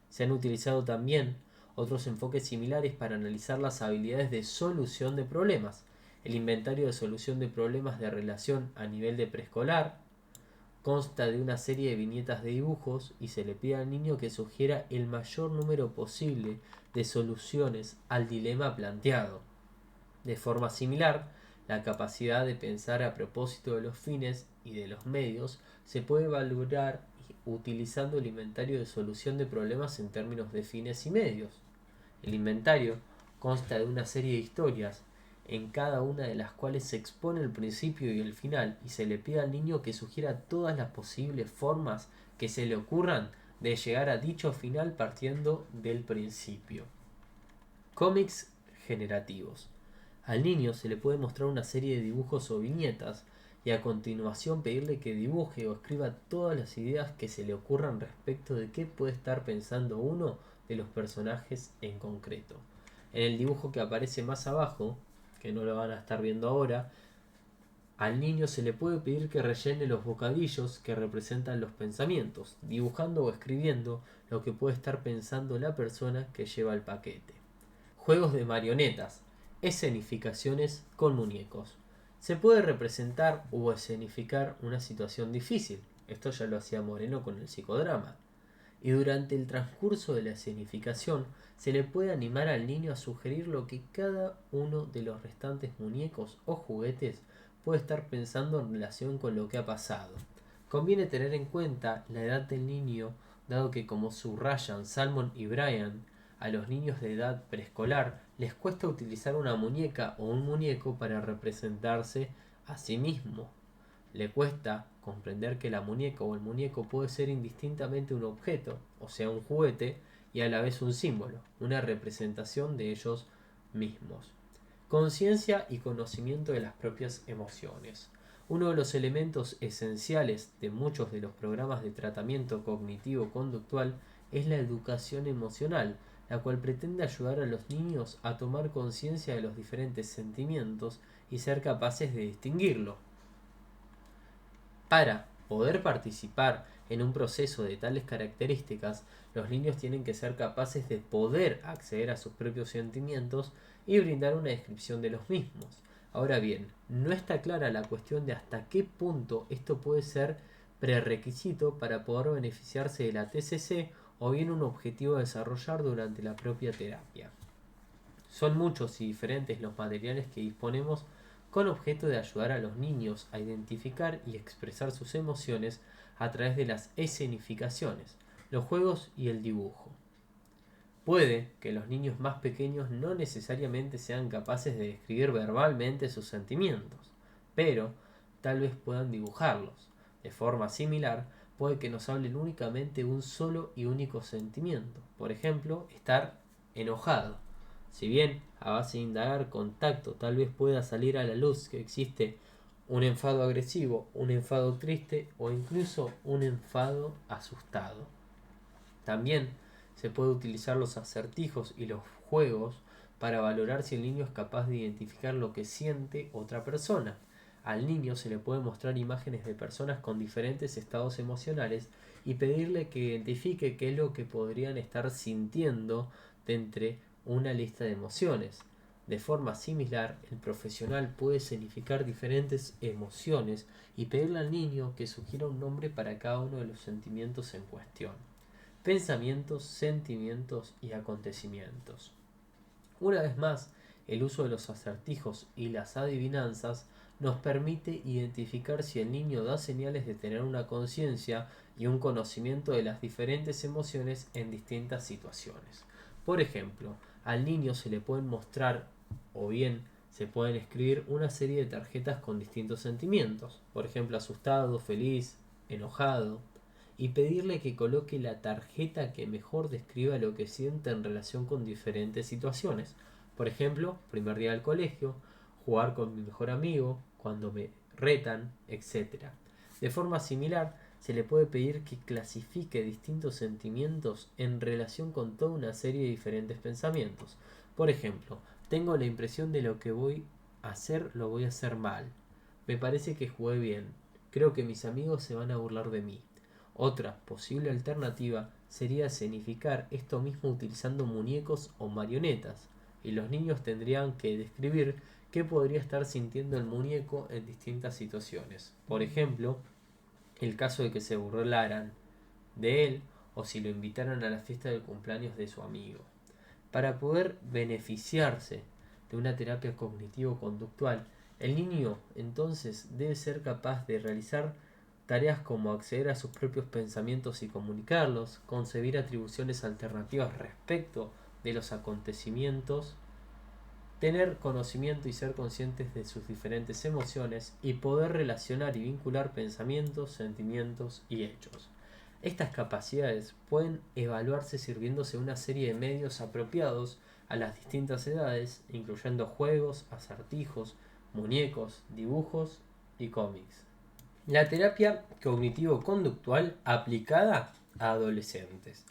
Se han utilizado también otros enfoques similares para analizar las habilidades de solución de problemas. El inventario de solución de problemas de relación a nivel de preescolar consta de una serie de viñetas de dibujos y se le pide al niño que sugiera el mayor número posible de soluciones al dilema planteado. De forma similar, la capacidad de pensar a propósito de los fines y de los medios se puede valorar utilizando el inventario de solución de problemas en términos de fines y medios. El inventario consta de una serie de historias, en cada una de las cuales se expone el principio y el final, y se le pide al niño que sugiera todas las posibles formas que se le ocurran de llegar a dicho final partiendo del principio. Cómics generativos. Al niño se le puede mostrar una serie de dibujos o viñetas y a continuación pedirle que dibuje o escriba todas las ideas que se le ocurran respecto de qué puede estar pensando uno de los personajes en concreto. En el dibujo que aparece más abajo, que no lo van a estar viendo ahora, al niño se le puede pedir que rellene los bocadillos que representan los pensamientos, dibujando o escribiendo lo que puede estar pensando la persona que lleva el paquete. Juegos de marionetas, escenificaciones con muñecos. Se puede representar o escenificar una situación difícil. Esto ya lo hacía Moreno con el psicodrama. Y durante el transcurso de la escenificación se le puede animar al niño a sugerir lo que cada uno de los restantes muñecos o juguetes puede estar pensando en relación con lo que ha pasado. Conviene tener en cuenta la edad del niño, dado que, como subrayan Salmon y Brian, a los niños de edad preescolar les cuesta utilizar una muñeca o un muñeco para representarse a sí mismo. Le cuesta comprender que la muñeca o el muñeco puede ser indistintamente un objeto, o sea, un juguete, y a la vez un símbolo, una representación de ellos mismos. Conciencia y conocimiento de las propias emociones. Uno de los elementos esenciales de muchos de los programas de tratamiento cognitivo-conductual es la educación emocional, la cual pretende ayudar a los niños a tomar conciencia de los diferentes sentimientos y ser capaces de distinguirlo. Para poder participar en un proceso de tales características, los niños tienen que ser capaces de poder acceder a sus propios sentimientos y brindar una descripción de los mismos. Ahora bien, no está clara la cuestión de hasta qué punto esto puede ser prerequisito para poder beneficiarse de la TCC o bien un objetivo a desarrollar durante la propia terapia. Son muchos y diferentes los materiales que disponemos con objeto de ayudar a los niños a identificar y expresar sus emociones a través de las escenificaciones, los juegos y el dibujo. Puede que los niños más pequeños no necesariamente sean capaces de describir verbalmente sus sentimientos, pero tal vez puedan dibujarlos. De forma similar, puede que nos hablen únicamente un solo y único sentimiento, por ejemplo, estar enojado. Si bien a base de indagar con tacto tal vez pueda salir a la luz que existe un enfado agresivo, un enfado triste o incluso un enfado asustado. También se puede utilizar los acertijos y los juegos para valorar si el niño es capaz de identificar lo que siente otra persona. Al niño se le puede mostrar imágenes de personas con diferentes estados emocionales y pedirle que identifique qué es lo que podrían estar sintiendo de entre una lista de emociones. De forma similar, el profesional puede significar diferentes emociones y pedirle al niño que sugiera un nombre para cada uno de los sentimientos en cuestión. Pensamientos, sentimientos y acontecimientos. Una vez más, el uso de los acertijos y las adivinanzas nos permite identificar si el niño da señales de tener una conciencia y un conocimiento de las diferentes emociones en distintas situaciones. Por ejemplo, al niño se le pueden mostrar o bien se pueden escribir una serie de tarjetas con distintos sentimientos, por ejemplo asustado, feliz, enojado, y pedirle que coloque la tarjeta que mejor describa lo que siente en relación con diferentes situaciones. Por ejemplo, primer día del colegio, jugar con mi mejor amigo, cuando me retan, etc. De forma similar, se le puede pedir que clasifique distintos sentimientos en relación con toda una serie de diferentes pensamientos. Por ejemplo, tengo la impresión de lo que voy a hacer lo voy a hacer mal. Me parece que jugué bien. Creo que mis amigos se van a burlar de mí. Otra posible alternativa sería escenificar esto mismo utilizando muñecos o marionetas, y los niños tendrían que describir qué podría estar sintiendo el muñeco en distintas situaciones. Por ejemplo, el caso de que se burlaran de él o si lo invitaran a la fiesta del cumpleaños de su amigo. Para poder beneficiarse de una terapia cognitivo-conductual, el niño entonces debe ser capaz de realizar tareas como acceder a sus propios pensamientos y comunicarlos, concebir atribuciones alternativas respecto de los acontecimientos, tener conocimiento y ser conscientes de sus diferentes emociones y poder relacionar y vincular pensamientos, sentimientos y hechos. Estas capacidades pueden evaluarse sirviéndose de una serie de medios apropiados a las distintas edades, incluyendo juegos, acertijos, muñecos, dibujos y cómics. La terapia cognitivo-conductual aplicada a adolescentes.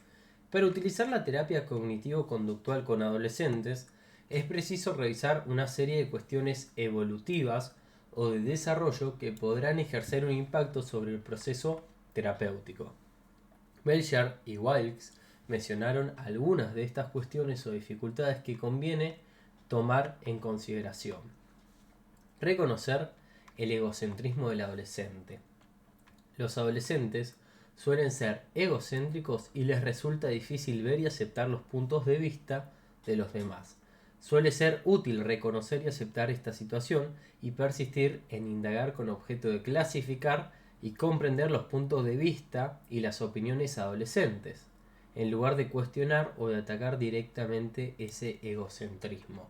Para utilizar la terapia cognitivo-conductual con adolescentes, es preciso revisar una serie de cuestiones evolutivas o de desarrollo que podrán ejercer un impacto sobre el proceso terapéutico. Belcher y Wilkes mencionaron algunas de estas cuestiones o dificultades que conviene tomar en consideración. Reconocer el egocentrismo del adolescente. Los adolescentes suelen ser egocéntricos y les resulta difícil ver y aceptar los puntos de vista de los demás. Suele ser útil reconocer y aceptar esta situación y persistir en indagar con objeto de clasificar y comprender los puntos de vista y las opiniones adolescentes, en lugar de cuestionar o de atacar directamente ese egocentrismo.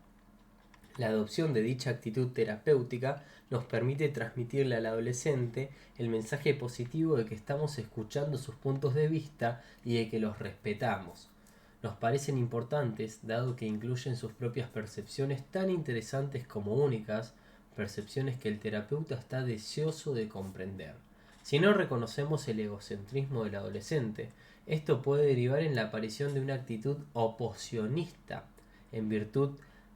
La adopción de dicha actitud terapéutica nos permite transmitirle al adolescente el mensaje positivo de que estamos escuchando sus puntos de vista y de que los respetamos. Nos parecen importantes dado que incluyen sus propias percepciones tan interesantes como únicas, percepciones que el terapeuta está deseoso de comprender. Si no reconocemos el egocentrismo del adolescente, esto puede derivar en la aparición de una actitud oposicionista, en virtud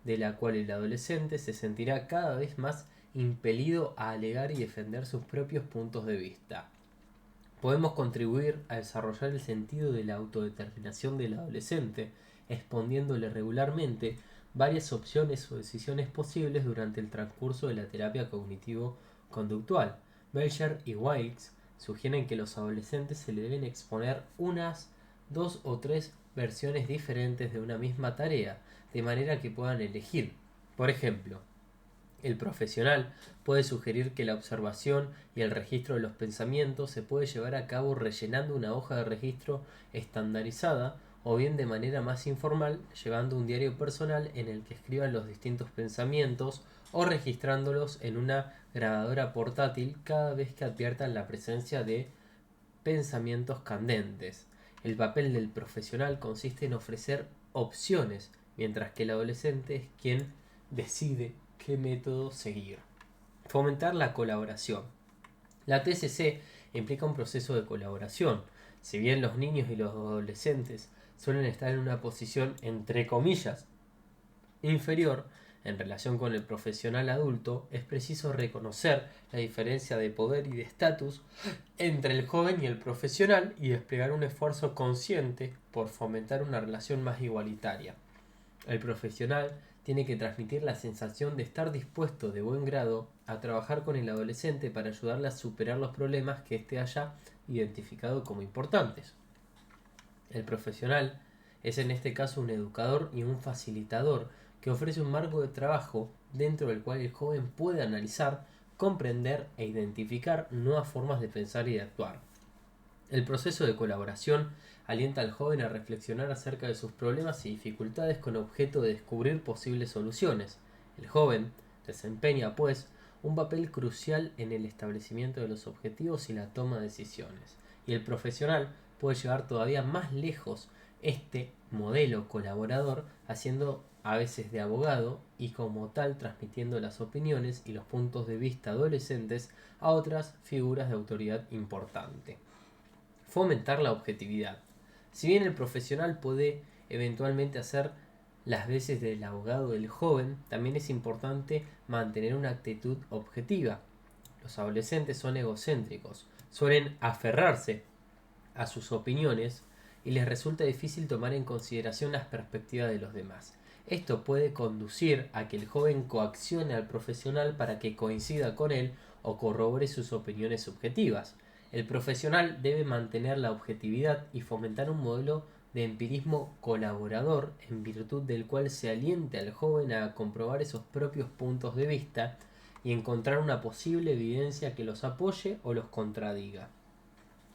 de la cual el adolescente se sentirá cada vez más impelido a alegar y defender sus propios puntos de vista. Podemos contribuir a desarrollar el sentido de la autodeterminación del adolescente, exponiéndole regularmente varias opciones o decisiones posibles durante el transcurso de la terapia cognitivo-conductual. Belcher y Wilkes sugieren que los adolescentes se le deben exponer unas 2 o 3 versiones diferentes de una misma tarea, de manera que puedan elegir. Por ejemplo, el profesional puede sugerir que la observación y el registro de los pensamientos se puede llevar a cabo rellenando una hoja de registro estandarizada o bien de manera más informal, llevando un diario personal en el que escriban los distintos pensamientos o registrándolos en una grabadora portátil cada vez que adviertan la presencia de pensamientos candentes. El papel del profesional consiste en ofrecer opciones, mientras que el adolescente es quien decide qué método seguir. Fomentar la colaboración. La TCC implica un proceso de colaboración. Si bien los niños y los adolescentes suelen estar en una posición entre comillas inferior en relación con el profesional adulto, es preciso reconocer la diferencia de poder y de estatus entre el joven y el profesional y desplegar un esfuerzo consciente por fomentar una relación más igualitaria. El profesional tiene que transmitir la sensación de estar dispuesto de buen grado a trabajar con el adolescente para ayudarle a superar los problemas que éste haya identificado como importantes. El profesional es en este caso un educador y un facilitador que ofrece un marco de trabajo dentro del cual el joven puede analizar, comprender e identificar nuevas formas de pensar y de actuar. El proceso de colaboración alienta al joven a reflexionar acerca de sus problemas y dificultades con objeto de descubrir posibles soluciones. El joven desempeña, pues, un papel crucial en el establecimiento de los objetivos y la toma de decisiones. Y el profesional puede llevar todavía más lejos este modelo colaborador, haciendo a veces de abogado y como tal transmitiendo las opiniones y los puntos de vista adolescentes a otras figuras de autoridad importante. Fomentar la objetividad. Si bien el profesional puede eventualmente hacer las veces del abogado del joven, también es importante mantener una actitud objetiva. Los adolescentes son egocéntricos, suelen aferrarse a sus opiniones y les resulta difícil tomar en consideración las perspectivas de los demás. Esto puede conducir a que el joven coaccione al profesional para que coincida con él o corrobore sus opiniones subjetivas. El profesional debe mantener la objetividad y fomentar un modelo de empirismo colaborador en virtud del cual se aliente al joven a comprobar esos propios puntos de vista y encontrar una posible evidencia que los apoye o los contradiga.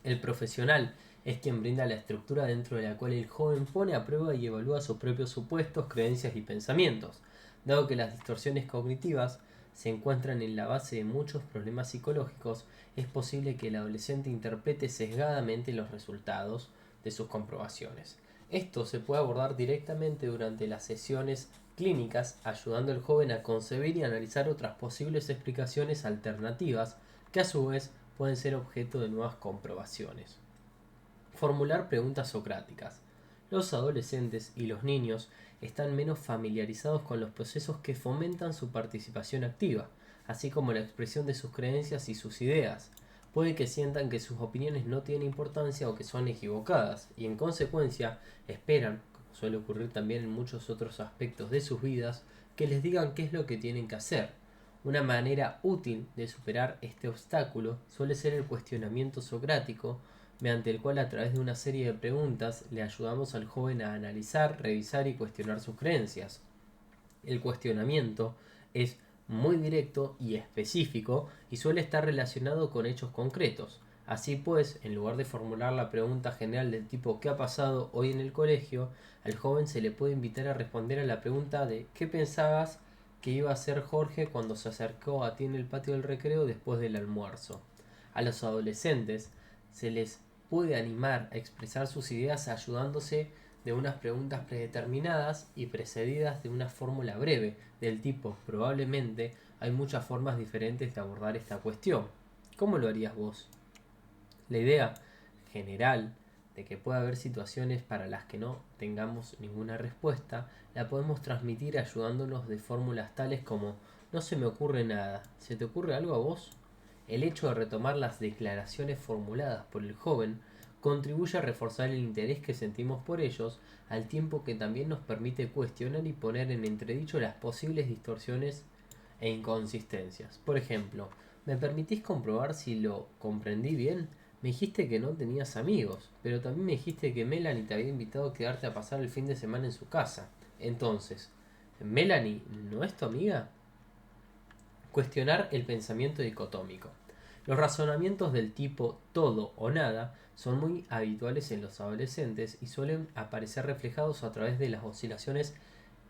El profesional es quien brinda la estructura dentro de la cual el joven pone a prueba y evalúa sus propios supuestos, creencias y pensamientos. Dado que las distorsiones cognitivas se encuentran en la base de muchos problemas psicológicos, es posible que el adolescente interprete sesgadamente los resultados de sus comprobaciones. Esto se puede abordar directamente durante las sesiones clínicas, ayudando al joven a concebir y analizar otras posibles explicaciones alternativas que a su vez pueden ser objeto de nuevas comprobaciones. Formular preguntas socráticas. Los adolescentes y los niños están menos familiarizados con los procesos que fomentan su participación activa, así como la expresión de sus creencias y sus ideas. Puede que sientan que sus opiniones no tienen importancia o que son equivocadas, y en consecuencia esperan, como suele ocurrir también en muchos otros aspectos de sus vidas, que les digan qué es lo que tienen que hacer. Una manera útil de superar este obstáculo suele ser el cuestionamiento socrático, mediante el cual a través de una serie de preguntas le ayudamos al joven a analizar, revisar y cuestionar sus creencias. El cuestionamiento es muy directo y específico y suele estar relacionado con hechos concretos. Así pues, en lugar de formular la pregunta general del tipo ¿qué ha pasado hoy en el colegio?, al joven se le puede invitar a responder a la pregunta de ¿qué pensabas que iba a hacer Jorge cuando se acercó a ti en el patio del recreo después del almuerzo? A los adolescentes se les puede animar a expresar sus ideas ayudándose de unas preguntas predeterminadas y precedidas de una fórmula breve, del tipo probablemente hay muchas formas diferentes de abordar esta cuestión. ¿Cómo lo harías vos? La idea general de que puede haber situaciones para las que no tengamos ninguna respuesta, la podemos transmitir ayudándonos de fórmulas tales como no se me ocurre nada, ¿se te ocurre algo a vos? El hecho de retomar las declaraciones formuladas por el joven contribuye a reforzar el interés que sentimos por ellos, al tiempo que también nos permite cuestionar y poner en entredicho las posibles distorsiones e inconsistencias. Por ejemplo, ¿me permitís comprobar si lo comprendí bien? Me dijiste que no tenías amigos, pero también me dijiste que Melanie te había invitado a quedarte a pasar el fin de semana en su casa. Entonces, ¿Melanie no es tu amiga? Cuestionar el pensamiento dicotómico. Los razonamientos del tipo todo o nada son muy habituales en los adolescentes y suelen aparecer reflejados a través de las oscilaciones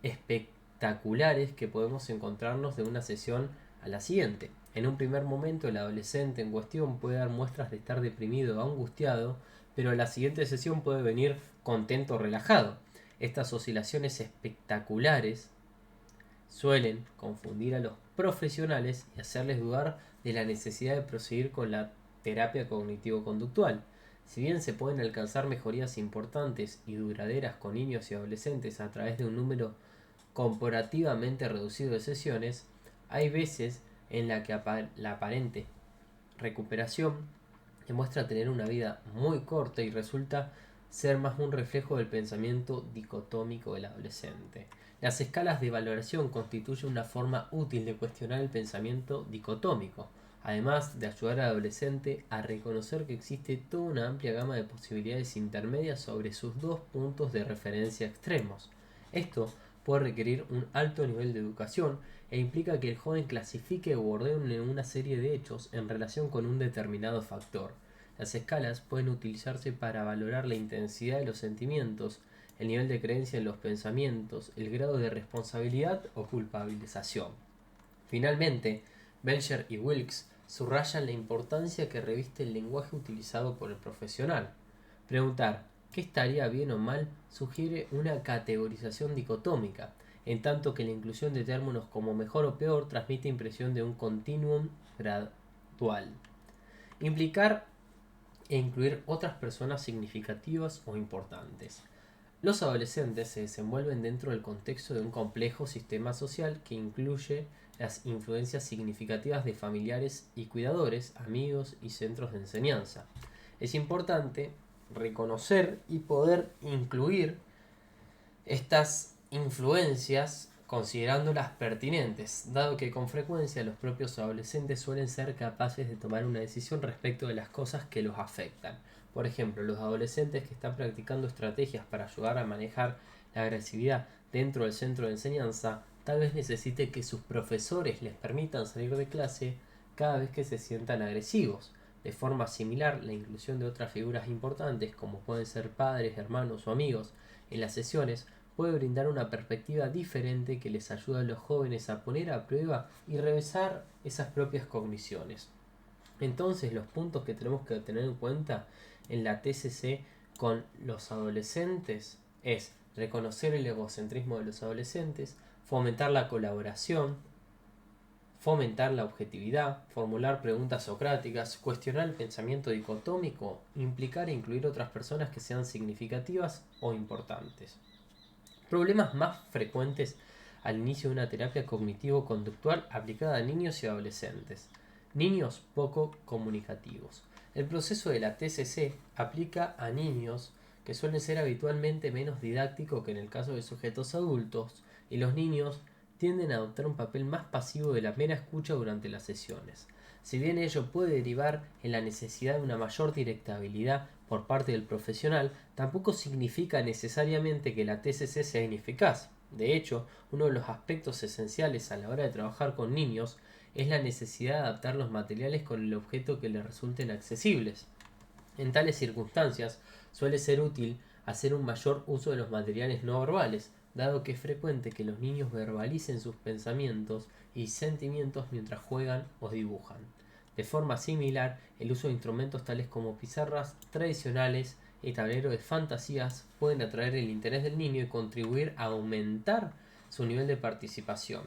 espectaculares que podemos encontrarnos de una sesión a la siguiente. En un primer momento el adolescente en cuestión puede dar muestras de estar deprimido o angustiado, pero en la siguiente sesión puede venir contento o relajado. Estas oscilaciones espectaculares suelen confundir a los profesionales y hacerles dudar de la necesidad de proseguir con la terapia cognitivo-conductual. Si bien se pueden alcanzar mejorías importantes y duraderas con niños y adolescentes a través de un número comparativamente reducido de sesiones, hay veces en la que la aparente recuperación demuestra tener una vida muy corta y resulta ser más un reflejo del pensamiento dicotómico del adolescente. Las escalas de valoración constituyen una forma útil de cuestionar el pensamiento dicotómico, además de ayudar al adolescente a reconocer que existe toda una amplia gama de posibilidades intermedias sobre sus dos puntos de referencia extremos. Esto puede requerir un alto nivel de educación e implica que el joven clasifique o ordene una serie de hechos en relación con un determinado factor. Las escalas pueden utilizarse para valorar la intensidad de los sentimientos, el nivel de creencia en los pensamientos, el grado de responsabilidad o culpabilización. Finalmente, Belcher y Wilkes subrayan la importancia que reviste el lenguaje utilizado por el profesional. Preguntar ¿qué estaría bien o mal? Sugiere una categorización dicotómica, en tanto que la inclusión de términos como mejor o peor transmite impresión de un continuum gradual. Implicar e incluir otras personas significativas o importantes. Los adolescentes se desenvuelven dentro del contexto de un complejo sistema social que incluye las influencias significativas de familiares y cuidadores, amigos y centros de enseñanza. Es importante reconocer y poder incluir estas influencias considerándolas pertinentes, dado que con frecuencia los propios adolescentes suelen ser capaces de tomar una decisión respecto de las cosas que los afectan. Por ejemplo, los adolescentes que están practicando estrategias para ayudar a manejar la agresividad dentro del centro de enseñanza, tal vez necesite que sus profesores les permitan salir de clase cada vez que se sientan agresivos. De forma similar, la inclusión de otras figuras importantes, como pueden ser padres, hermanos o amigos, en las sesiones, puede brindar una perspectiva diferente que les ayuda a los jóvenes a poner a prueba y revisar esas propias cogniciones. Entonces, los puntos que tenemos que tener en cuenta en la TCC con los adolescentes es reconocer el egocentrismo de los adolescentes, fomentar la colaboración, fomentar la objetividad, formular preguntas socráticas, cuestionar el pensamiento dicotómico, implicar e incluir otras personas que sean significativas o importantes. Problemas más frecuentes al inicio de una terapia cognitivo-conductual aplicada a niños y adolescentes. Niños poco comunicativos. El proceso de la TCC aplica a niños que suelen ser habitualmente menos didácticos que en el caso de sujetos adultos, y los niños tienden a adoptar un papel más pasivo de la mera escucha durante las sesiones. Si bien ello puede derivar en la necesidad de una mayor directabilidad por parte del profesional, tampoco significa necesariamente que la TCC sea ineficaz. De hecho, uno de los aspectos esenciales a la hora de trabajar con niños es la necesidad de adaptar los materiales con el objeto que les resulten accesibles. En tales circunstancias, suele ser útil hacer un mayor uso de los materiales no verbales, dado que es frecuente que los niños verbalicen sus pensamientos y sentimientos mientras juegan o dibujan. De forma similar, el uso de instrumentos tales como pizarras tradicionales y tableros de fantasías pueden atraer el interés del niño y contribuir a aumentar su nivel de participación.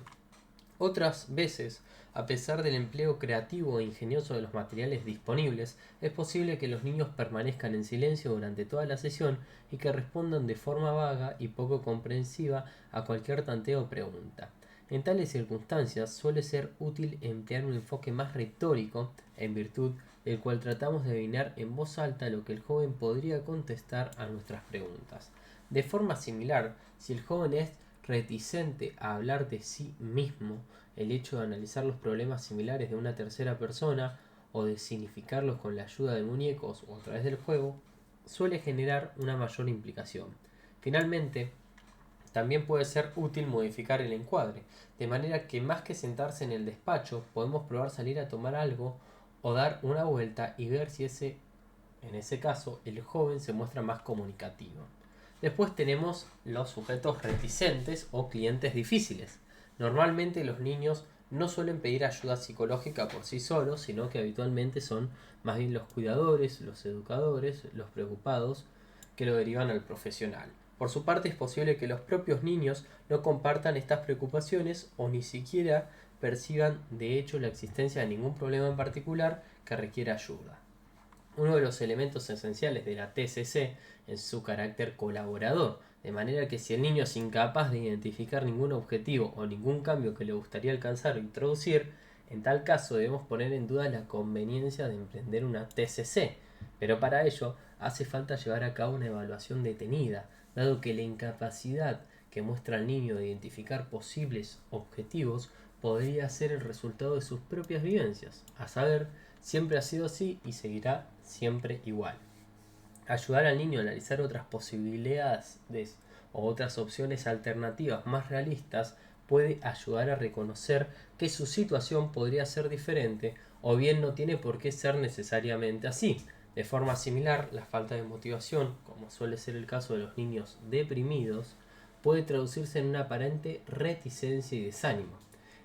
Otras veces, a pesar del empleo creativo e ingenioso de los materiales disponibles, es posible que los niños permanezcan en silencio durante toda la sesión y que respondan de forma vaga y poco comprensiva a cualquier tanteo o pregunta. En tales circunstancias suele ser útil emplear un enfoque más retórico, en virtud del cual tratamos de adivinar en voz alta lo que el joven podría contestar a nuestras preguntas. De forma similar, si el joven es reticente a hablar de sí mismo, el hecho de analizar los problemas similares de una tercera persona o de significarlos con la ayuda de muñecos o a través del juego suele generar una mayor implicación. Finalmente, también puede ser útil modificar el encuadre, de manera que más que sentarse en el despacho, podemos probar salir a tomar algo o dar una vuelta y ver si en ese caso el joven se muestra más comunicativo. Después tenemos los sujetos reticentes o clientes difíciles. Normalmente los niños no suelen pedir ayuda psicológica por sí solos, sino que habitualmente son más bien los cuidadores, los educadores, los preocupados que lo derivan al profesional. Por su parte, es posible que los propios niños no compartan estas preocupaciones o ni siquiera perciban de hecho la existencia de ningún problema en particular que requiera ayuda. Uno de los elementos esenciales de la TCC es su carácter colaborador, de manera que si el niño es incapaz de identificar ningún objetivo o ningún cambio que le gustaría alcanzar o introducir, en tal caso debemos poner en duda la conveniencia de emprender una TCC. Pero para ello hace falta llevar a cabo una evaluación detenida, dado que la incapacidad que muestra el niño de identificar posibles objetivos podría ser el resultado de sus propias vivencias. A saber, siempre ha sido así y seguirá siempre igual. Ayudar al niño a analizar otras posibilidades o otras opciones alternativas más realistas puede ayudar a reconocer que su situación podría ser diferente o bien no tiene por qué ser necesariamente así. De forma similar, la falta de motivación, como suele ser el caso de los niños deprimidos, puede traducirse en una aparente reticencia y desánimo.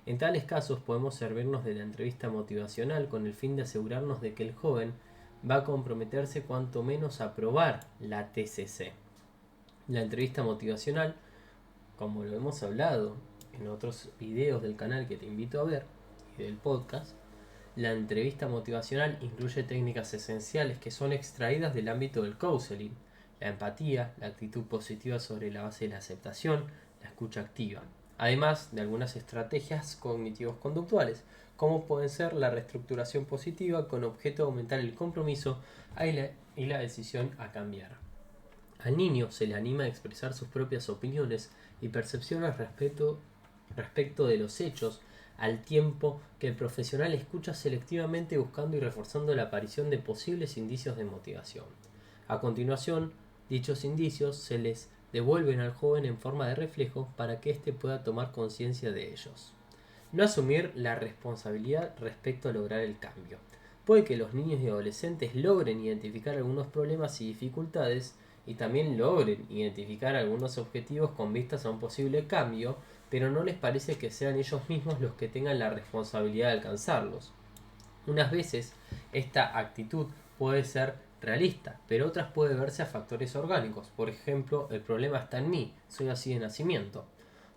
En tales casos podemos servirnos de la entrevista motivacional con el fin de asegurarnos de que el joven va a comprometerse cuanto menos a probar la TCC. La entrevista motivacional, como lo hemos hablado en otros videos del canal que te invito a ver y del podcast, la entrevista motivacional incluye técnicas esenciales que son extraídas del ámbito del counseling: la empatía, la actitud positiva sobre la base de la aceptación, la escucha activa, además de algunas estrategias cognitivos conductuales, como pueden ser la reestructuración positiva con objeto de aumentar el compromiso y la decisión a cambiar. Al niño se le anima a expresar sus propias opiniones y percepciones respecto de los hechos, al tiempo que el profesional escucha selectivamente buscando y reforzando la aparición de posibles indicios de motivación. A continuación, dichos indicios se les devuelven al joven en forma de reflejo para que éste pueda tomar conciencia de ellos. No asumir la responsabilidad respecto a lograr el cambio. Puede que los niños y adolescentes logren identificar algunos problemas y dificultades y también logren identificar algunos objetivos con vistas a un posible cambio, pero no les parece que sean ellos mismos los que tengan la responsabilidad de alcanzarlos. Unas veces esta actitud puede ser realista, pero otras puede verse a factores orgánicos. Por ejemplo, el problema está en mí, soy así de nacimiento.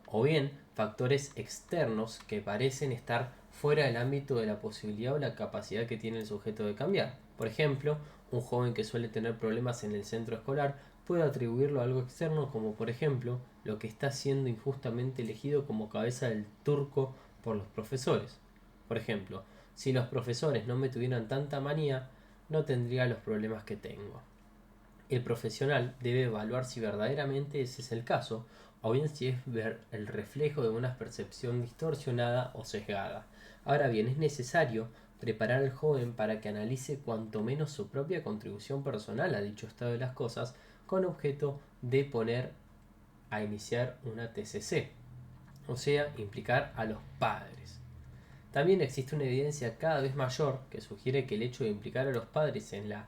O bien factores externos que parecen estar fuera del ámbito de la posibilidad o la capacidad que tiene el sujeto de cambiar. Por ejemplo, un joven que suele tener problemas en el centro escolar puede atribuirlo a algo externo, como por ejemplo lo que está siendo injustamente elegido como cabeza del turco por los profesores. Por ejemplo, si los profesores no me tuvieran tanta manía, no tendría los problemas que tengo. El profesional debe evaluar si verdaderamente ese es el caso, o bien si es ver el reflejo de una percepción distorsionada o sesgada. Ahora bien, es necesario preparar al joven para que analice cuanto menos su propia contribución personal a dicho estado de las cosas, con objeto de poner a iniciar una TCC, o sea, implicar a los padres. También existe una evidencia cada vez mayor que sugiere que el hecho de implicar a los padres en la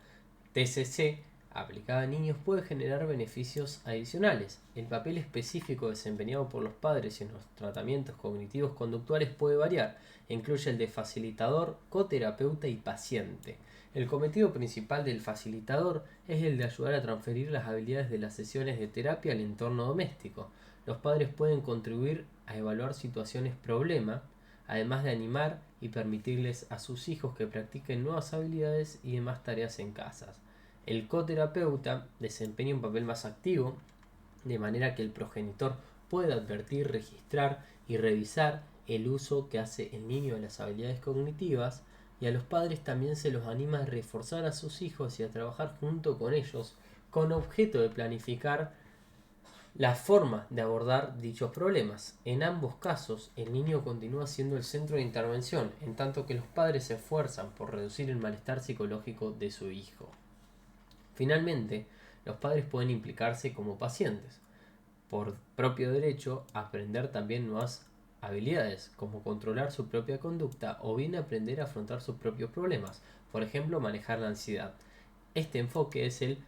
TCC aplicada a niños puede generar beneficios adicionales. El papel específico desempeñado por los padres en los tratamientos cognitivos conductuales puede variar, e incluye el de facilitador, coterapeuta y paciente. El cometido principal del facilitador es el de ayudar a transferir las habilidades de las sesiones de terapia al entorno doméstico. Los padres pueden contribuir a evaluar situaciones problema, además de animar y permitirles a sus hijos que practiquen nuevas habilidades y demás tareas en casas. El coterapeuta desempeña un papel más activo, de manera que el progenitor puede advertir, registrar y revisar el uso que hace el niño de las habilidades cognitivas, y a los padres también se los anima a reforzar a sus hijos y a trabajar junto con ellos con objeto de planificar la forma de abordar dichos problemas. En ambos casos, el niño continúa siendo el centro de intervención, en tanto que los padres se esfuerzan por reducir el malestar psicológico de su hijo. Finalmente, los padres pueden implicarse como pacientes, por propio derecho, aprender también nuevas habilidades, como controlar su propia conducta o bien aprender a afrontar sus propios problemas, por ejemplo, manejar la ansiedad. Este enfoque es el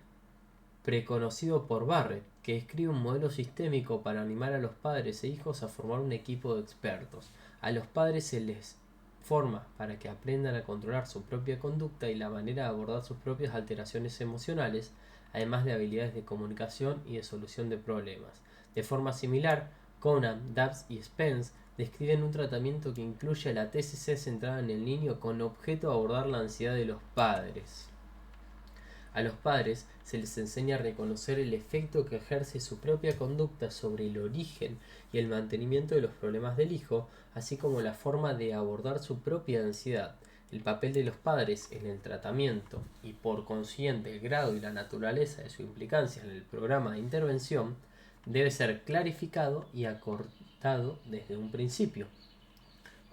preconocido por Barrett, que escribe un modelo sistémico para animar a los padres e hijos a formar un equipo de expertos. A los padres se les forma para que aprendan a controlar su propia conducta y la manera de abordar sus propias alteraciones emocionales, además de habilidades de comunicación y de solución de problemas. De forma similar, Conan, Dubs y Spence describen un tratamiento que incluye a la TCC centrada en el niño con objeto de abordar la ansiedad de los padres. A los padres se les enseña a reconocer el efecto que ejerce su propia conducta sobre el origen y el mantenimiento de los problemas del hijo, así como la forma de abordar su propia ansiedad. El papel de los padres en el tratamiento y por consiguiente el grado y la naturaleza de su implicancia en el programa de intervención debe ser clarificado y acordado desde un principio.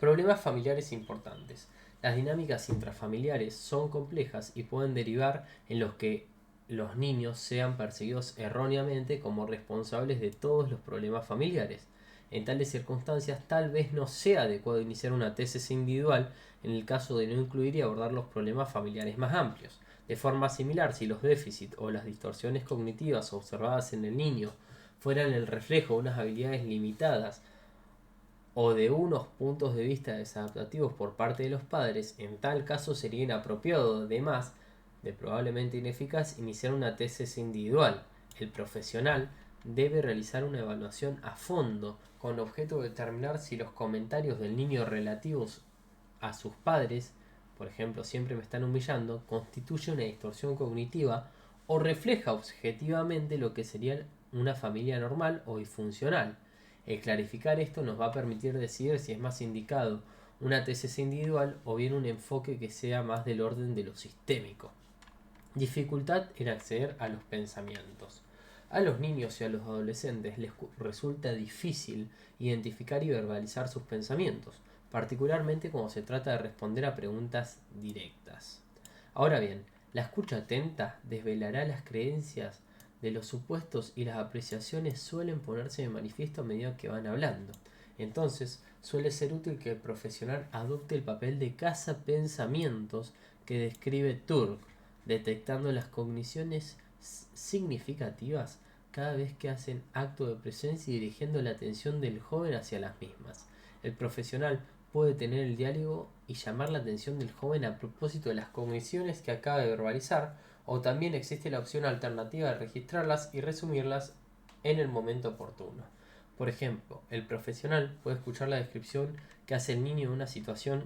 Problemas familiares importantes. Las dinámicas intrafamiliares son complejas y pueden derivar en los que los niños sean percibidos erróneamente como responsables de todos los problemas familiares. En tales circunstancias, tal vez no sea adecuado iniciar una tesis individual en el caso de no incluir y abordar los problemas familiares más amplios. De forma similar, si los déficits o las distorsiones cognitivas observadas en el niño fueran el reflejo de unas habilidades limitadas o de unos puntos de vista desadaptativos por parte de los padres, en tal caso sería inapropiado, además de probablemente ineficaz, iniciar una tesis individual. El profesional debe realizar una evaluación a fondo con objeto de determinar si los comentarios del niño relativos a sus padres, por ejemplo, siempre me están humillando, constituye una distorsión cognitiva o refleja objetivamente lo que sería una familia normal o disfuncional. El clarificar esto nos va a permitir decidir si es más indicado una tesis individual o bien un enfoque que sea más del orden de lo sistémico. Dificultad en acceder a los pensamientos. A los niños y a los adolescentes les resulta difícil identificar y verbalizar sus pensamientos, particularmente cuando se trata de responder a preguntas directas. Ahora bien, la escucha atenta desvelará las creencias de los supuestos y las apreciaciones suelen ponerse de manifiesto a medida que van hablando. Entonces, suele ser útil que el profesional adopte el papel de cazapensamientos que describe Turk, detectando las cogniciones significativas cada vez que hacen acto de presencia y dirigiendo la atención del joven hacia las mismas. El profesional puede tener el diálogo y llamar la atención del joven a propósito de las cogniciones que acaba de verbalizar, o también existe la opción alternativa de registrarlas y resumirlas en el momento oportuno. Por ejemplo, el profesional puede escuchar la descripción que hace el niño de una situación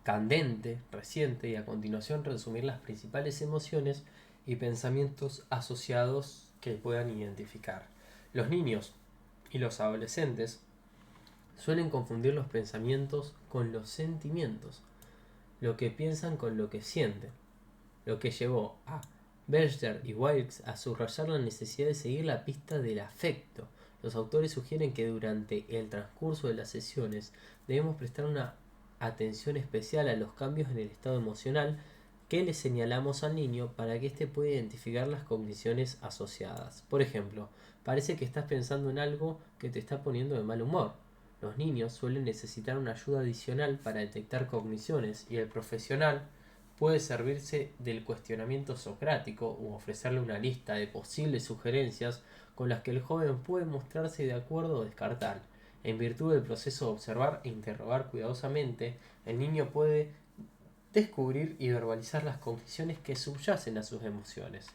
candente, reciente, y a continuación resumir las principales emociones y pensamientos asociados que puedan identificar. Los niños y los adolescentes suelen confundir los pensamientos con los sentimientos, lo que piensan con lo que sienten, lo que llevó a Berger y Wilkes a subrayar la necesidad de seguir la pista del afecto. Los autores sugieren que durante el transcurso de las sesiones debemos prestar una atención especial a los cambios en el estado emocional que le señalamos al niño para que éste pueda identificar las cogniciones asociadas. Por ejemplo, parece que estás pensando en algo que te está poniendo de mal humor. Los niños suelen necesitar una ayuda adicional para detectar cogniciones y el profesional puede servirse del cuestionamiento socrático u ofrecerle una lista de posibles sugerencias con las que el joven puede mostrarse de acuerdo o descartar. En virtud del proceso de observar e interrogar cuidadosamente, el niño puede descubrir y verbalizar las cogniciones que subyacen a sus emociones.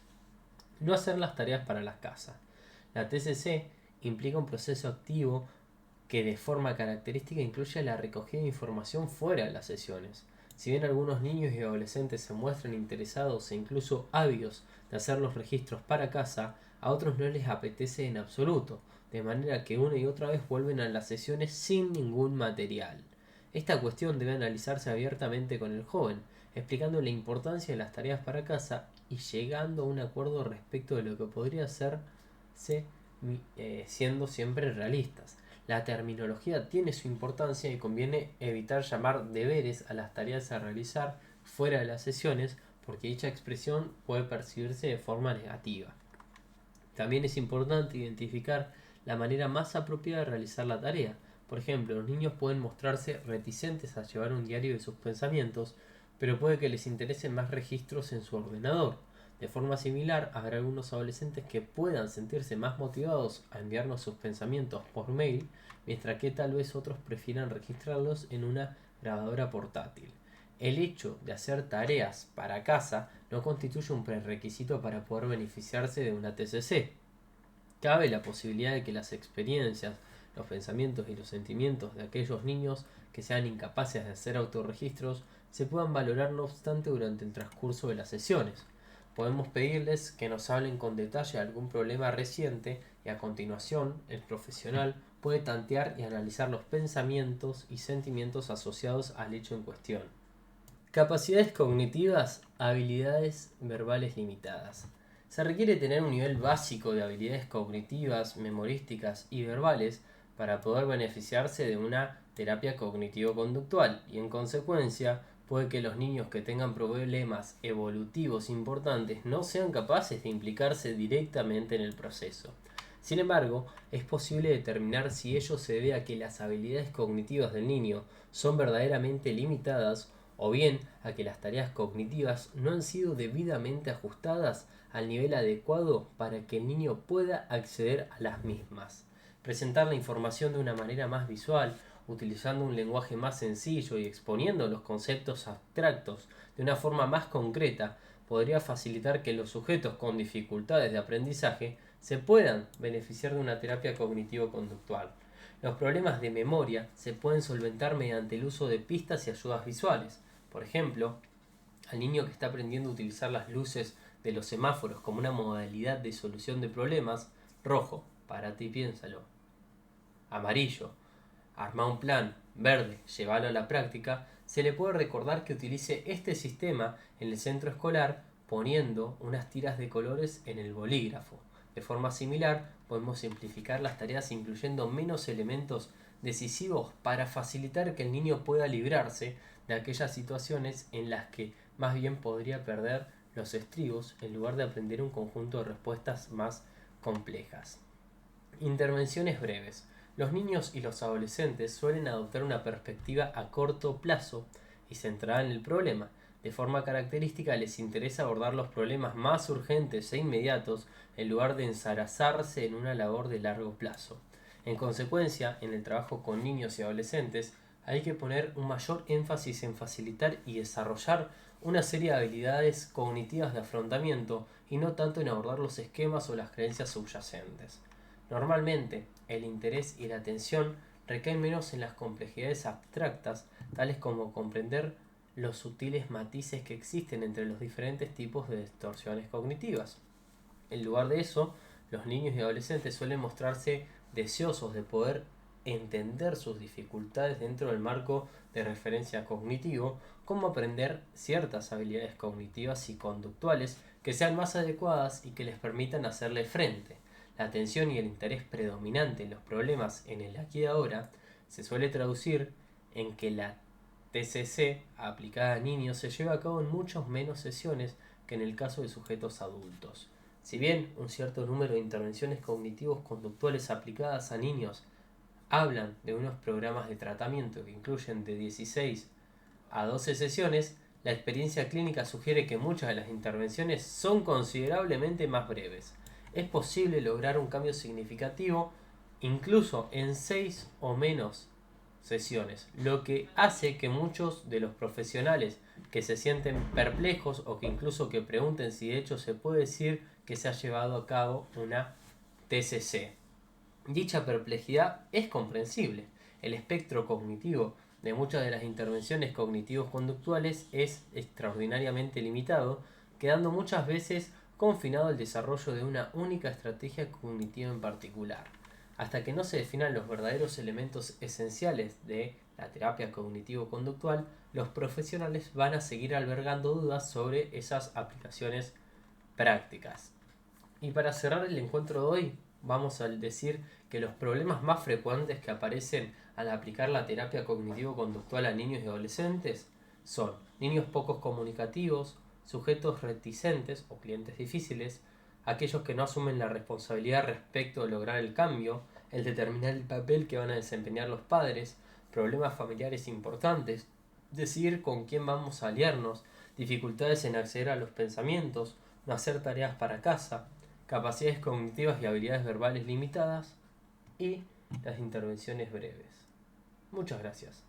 No hacer las tareas para la casa. La TCC implica un proceso activo que de forma característica incluye la recogida de información fuera de las sesiones. Si bien algunos niños y adolescentes se muestran interesados e incluso ávidos de hacer los registros para casa, a otros no les apetece en absoluto, de manera que una y otra vez vuelven a las sesiones sin ningún material. Esta cuestión debe analizarse abiertamente con el joven, explicando la importancia de las tareas para casa y llegando a un acuerdo respecto de lo que podría hacerse siendo siempre realistas. La terminología tiene su importancia y conviene evitar llamar deberes a las tareas a realizar fuera de las sesiones porque dicha expresión puede percibirse de forma negativa. También es importante identificar la manera más apropiada de realizar la tarea. Por ejemplo, los niños pueden mostrarse reticentes a llevar un diario de sus pensamientos, pero puede que les interesen más registros en su ordenador. De forma similar, habrá algunos adolescentes que puedan sentirse más motivados a enviarnos sus pensamientos por mail, mientras que tal vez otros prefieran registrarlos en una grabadora portátil. El hecho de hacer tareas para casa no constituye un prerequisito para poder beneficiarse de una TCC. Cabe la posibilidad de que las experiencias, los pensamientos y los sentimientos de aquellos niños que sean incapaces de hacer autorregistros se puedan valorar no obstante durante el transcurso de las sesiones. Podemos pedirles que nos hablen con detalle de algún problema reciente y a continuación el profesional puede tantear y analizar los pensamientos y sentimientos asociados al hecho en cuestión. Capacidades cognitivas, habilidades verbales limitadas. Se requiere tener un nivel básico de habilidades cognitivas, memorísticas y verbales para poder beneficiarse de una terapia cognitivo-conductual y en consecuencia puede que los niños que tengan problemas evolutivos importantes no sean capaces de implicarse directamente en el proceso. Sin embargo, es posible determinar si ello se debe a que las habilidades cognitivas del niño son verdaderamente limitadas o bien a que las tareas cognitivas no han sido debidamente ajustadas al nivel adecuado para que el niño pueda acceder a las mismas. Presentar la información de una manera más visual, utilizando un lenguaje más sencillo y exponiendo los conceptos abstractos de una forma más concreta, podría facilitar que los sujetos con dificultades de aprendizaje se puedan beneficiar de una terapia cognitivo-conductual. Los problemas de memoria se pueden solventar mediante el uso de pistas y ayudas visuales. Por ejemplo, al niño que está aprendiendo a utilizar las luces de los semáforos como una modalidad de solución de problemas, rojo, párate y piénsalo. Amarillo, arma un plan. Verde, llévalo a la práctica. Se le puede recordar que utilice este sistema en el centro escolar poniendo unas tiras de colores en el bolígrafo. De forma similar, podemos simplificar las tareas incluyendo menos elementos decisivos para facilitar que el niño pueda librarse de aquellas situaciones en las que más bien podría perder los estribos en lugar de aprender un conjunto de respuestas más complejas. Intervenciones breves. Los niños y los adolescentes suelen adoptar una perspectiva a corto plazo y centrada en el problema. De forma característica les interesa abordar los problemas más urgentes e inmediatos en lugar de enzarazarse en una labor de largo plazo. En consecuencia, en el trabajo con niños y adolescentes hay que poner un mayor énfasis en facilitar y desarrollar una serie de habilidades cognitivas de afrontamiento y no tanto en abordar los esquemas o las creencias subyacentes. Normalmente, el interés y la atención recaen menos en las complejidades abstractas, tales como comprender los sutiles matices que existen entre los diferentes tipos de distorsiones cognitivas. En lugar de eso, los niños y adolescentes suelen mostrarse deseosos de poder entender sus dificultades dentro del marco de referencia cognitivo, como aprender ciertas habilidades cognitivas y conductuales que sean más adecuadas y que les permitan hacerle frente. La atención y el interés predominante en los problemas en el aquí y ahora se suele traducir en que la TCC aplicada a niños se lleva a cabo en muchas menos sesiones que en el caso de sujetos adultos. Si bien un cierto número de intervenciones cognitivos conductuales aplicadas a niños hablan de unos programas de tratamiento que incluyen de 16 a 12 sesiones, la experiencia clínica sugiere que muchas de las intervenciones son considerablemente más breves. Es posible lograr un cambio significativo incluso en 6 o menos sesiones, lo que hace que muchos de los profesionales que se sienten perplejos o que incluso que pregunten si de hecho se puede decir que se ha llevado a cabo una TCC. Dicha perplejidad es comprensible. El espectro cognitivo de muchas de las intervenciones cognitivos conductuales es extraordinariamente limitado, quedando muchas veces confinado al desarrollo de una única estrategia cognitiva en particular. Hasta que no se definan los verdaderos elementos esenciales de la terapia cognitivo-conductual, los profesionales van a seguir albergando dudas sobre esas aplicaciones prácticas. Y para cerrar el encuentro de hoy, vamos a decir que los problemas más frecuentes que aparecen al aplicar la terapia cognitivo-conductual a niños y adolescentes son niños pocos comunicativos, sujetos reticentes o clientes difíciles, aquellos que no asumen la responsabilidad respecto de lograr el cambio, el determinar el papel que van a desempeñar los padres, problemas familiares importantes, decidir con quién vamos a aliarnos, dificultades en acceder a los pensamientos, no hacer tareas para casa, capacidades cognitivas y habilidades verbales limitadas y las intervenciones breves. Muchas gracias.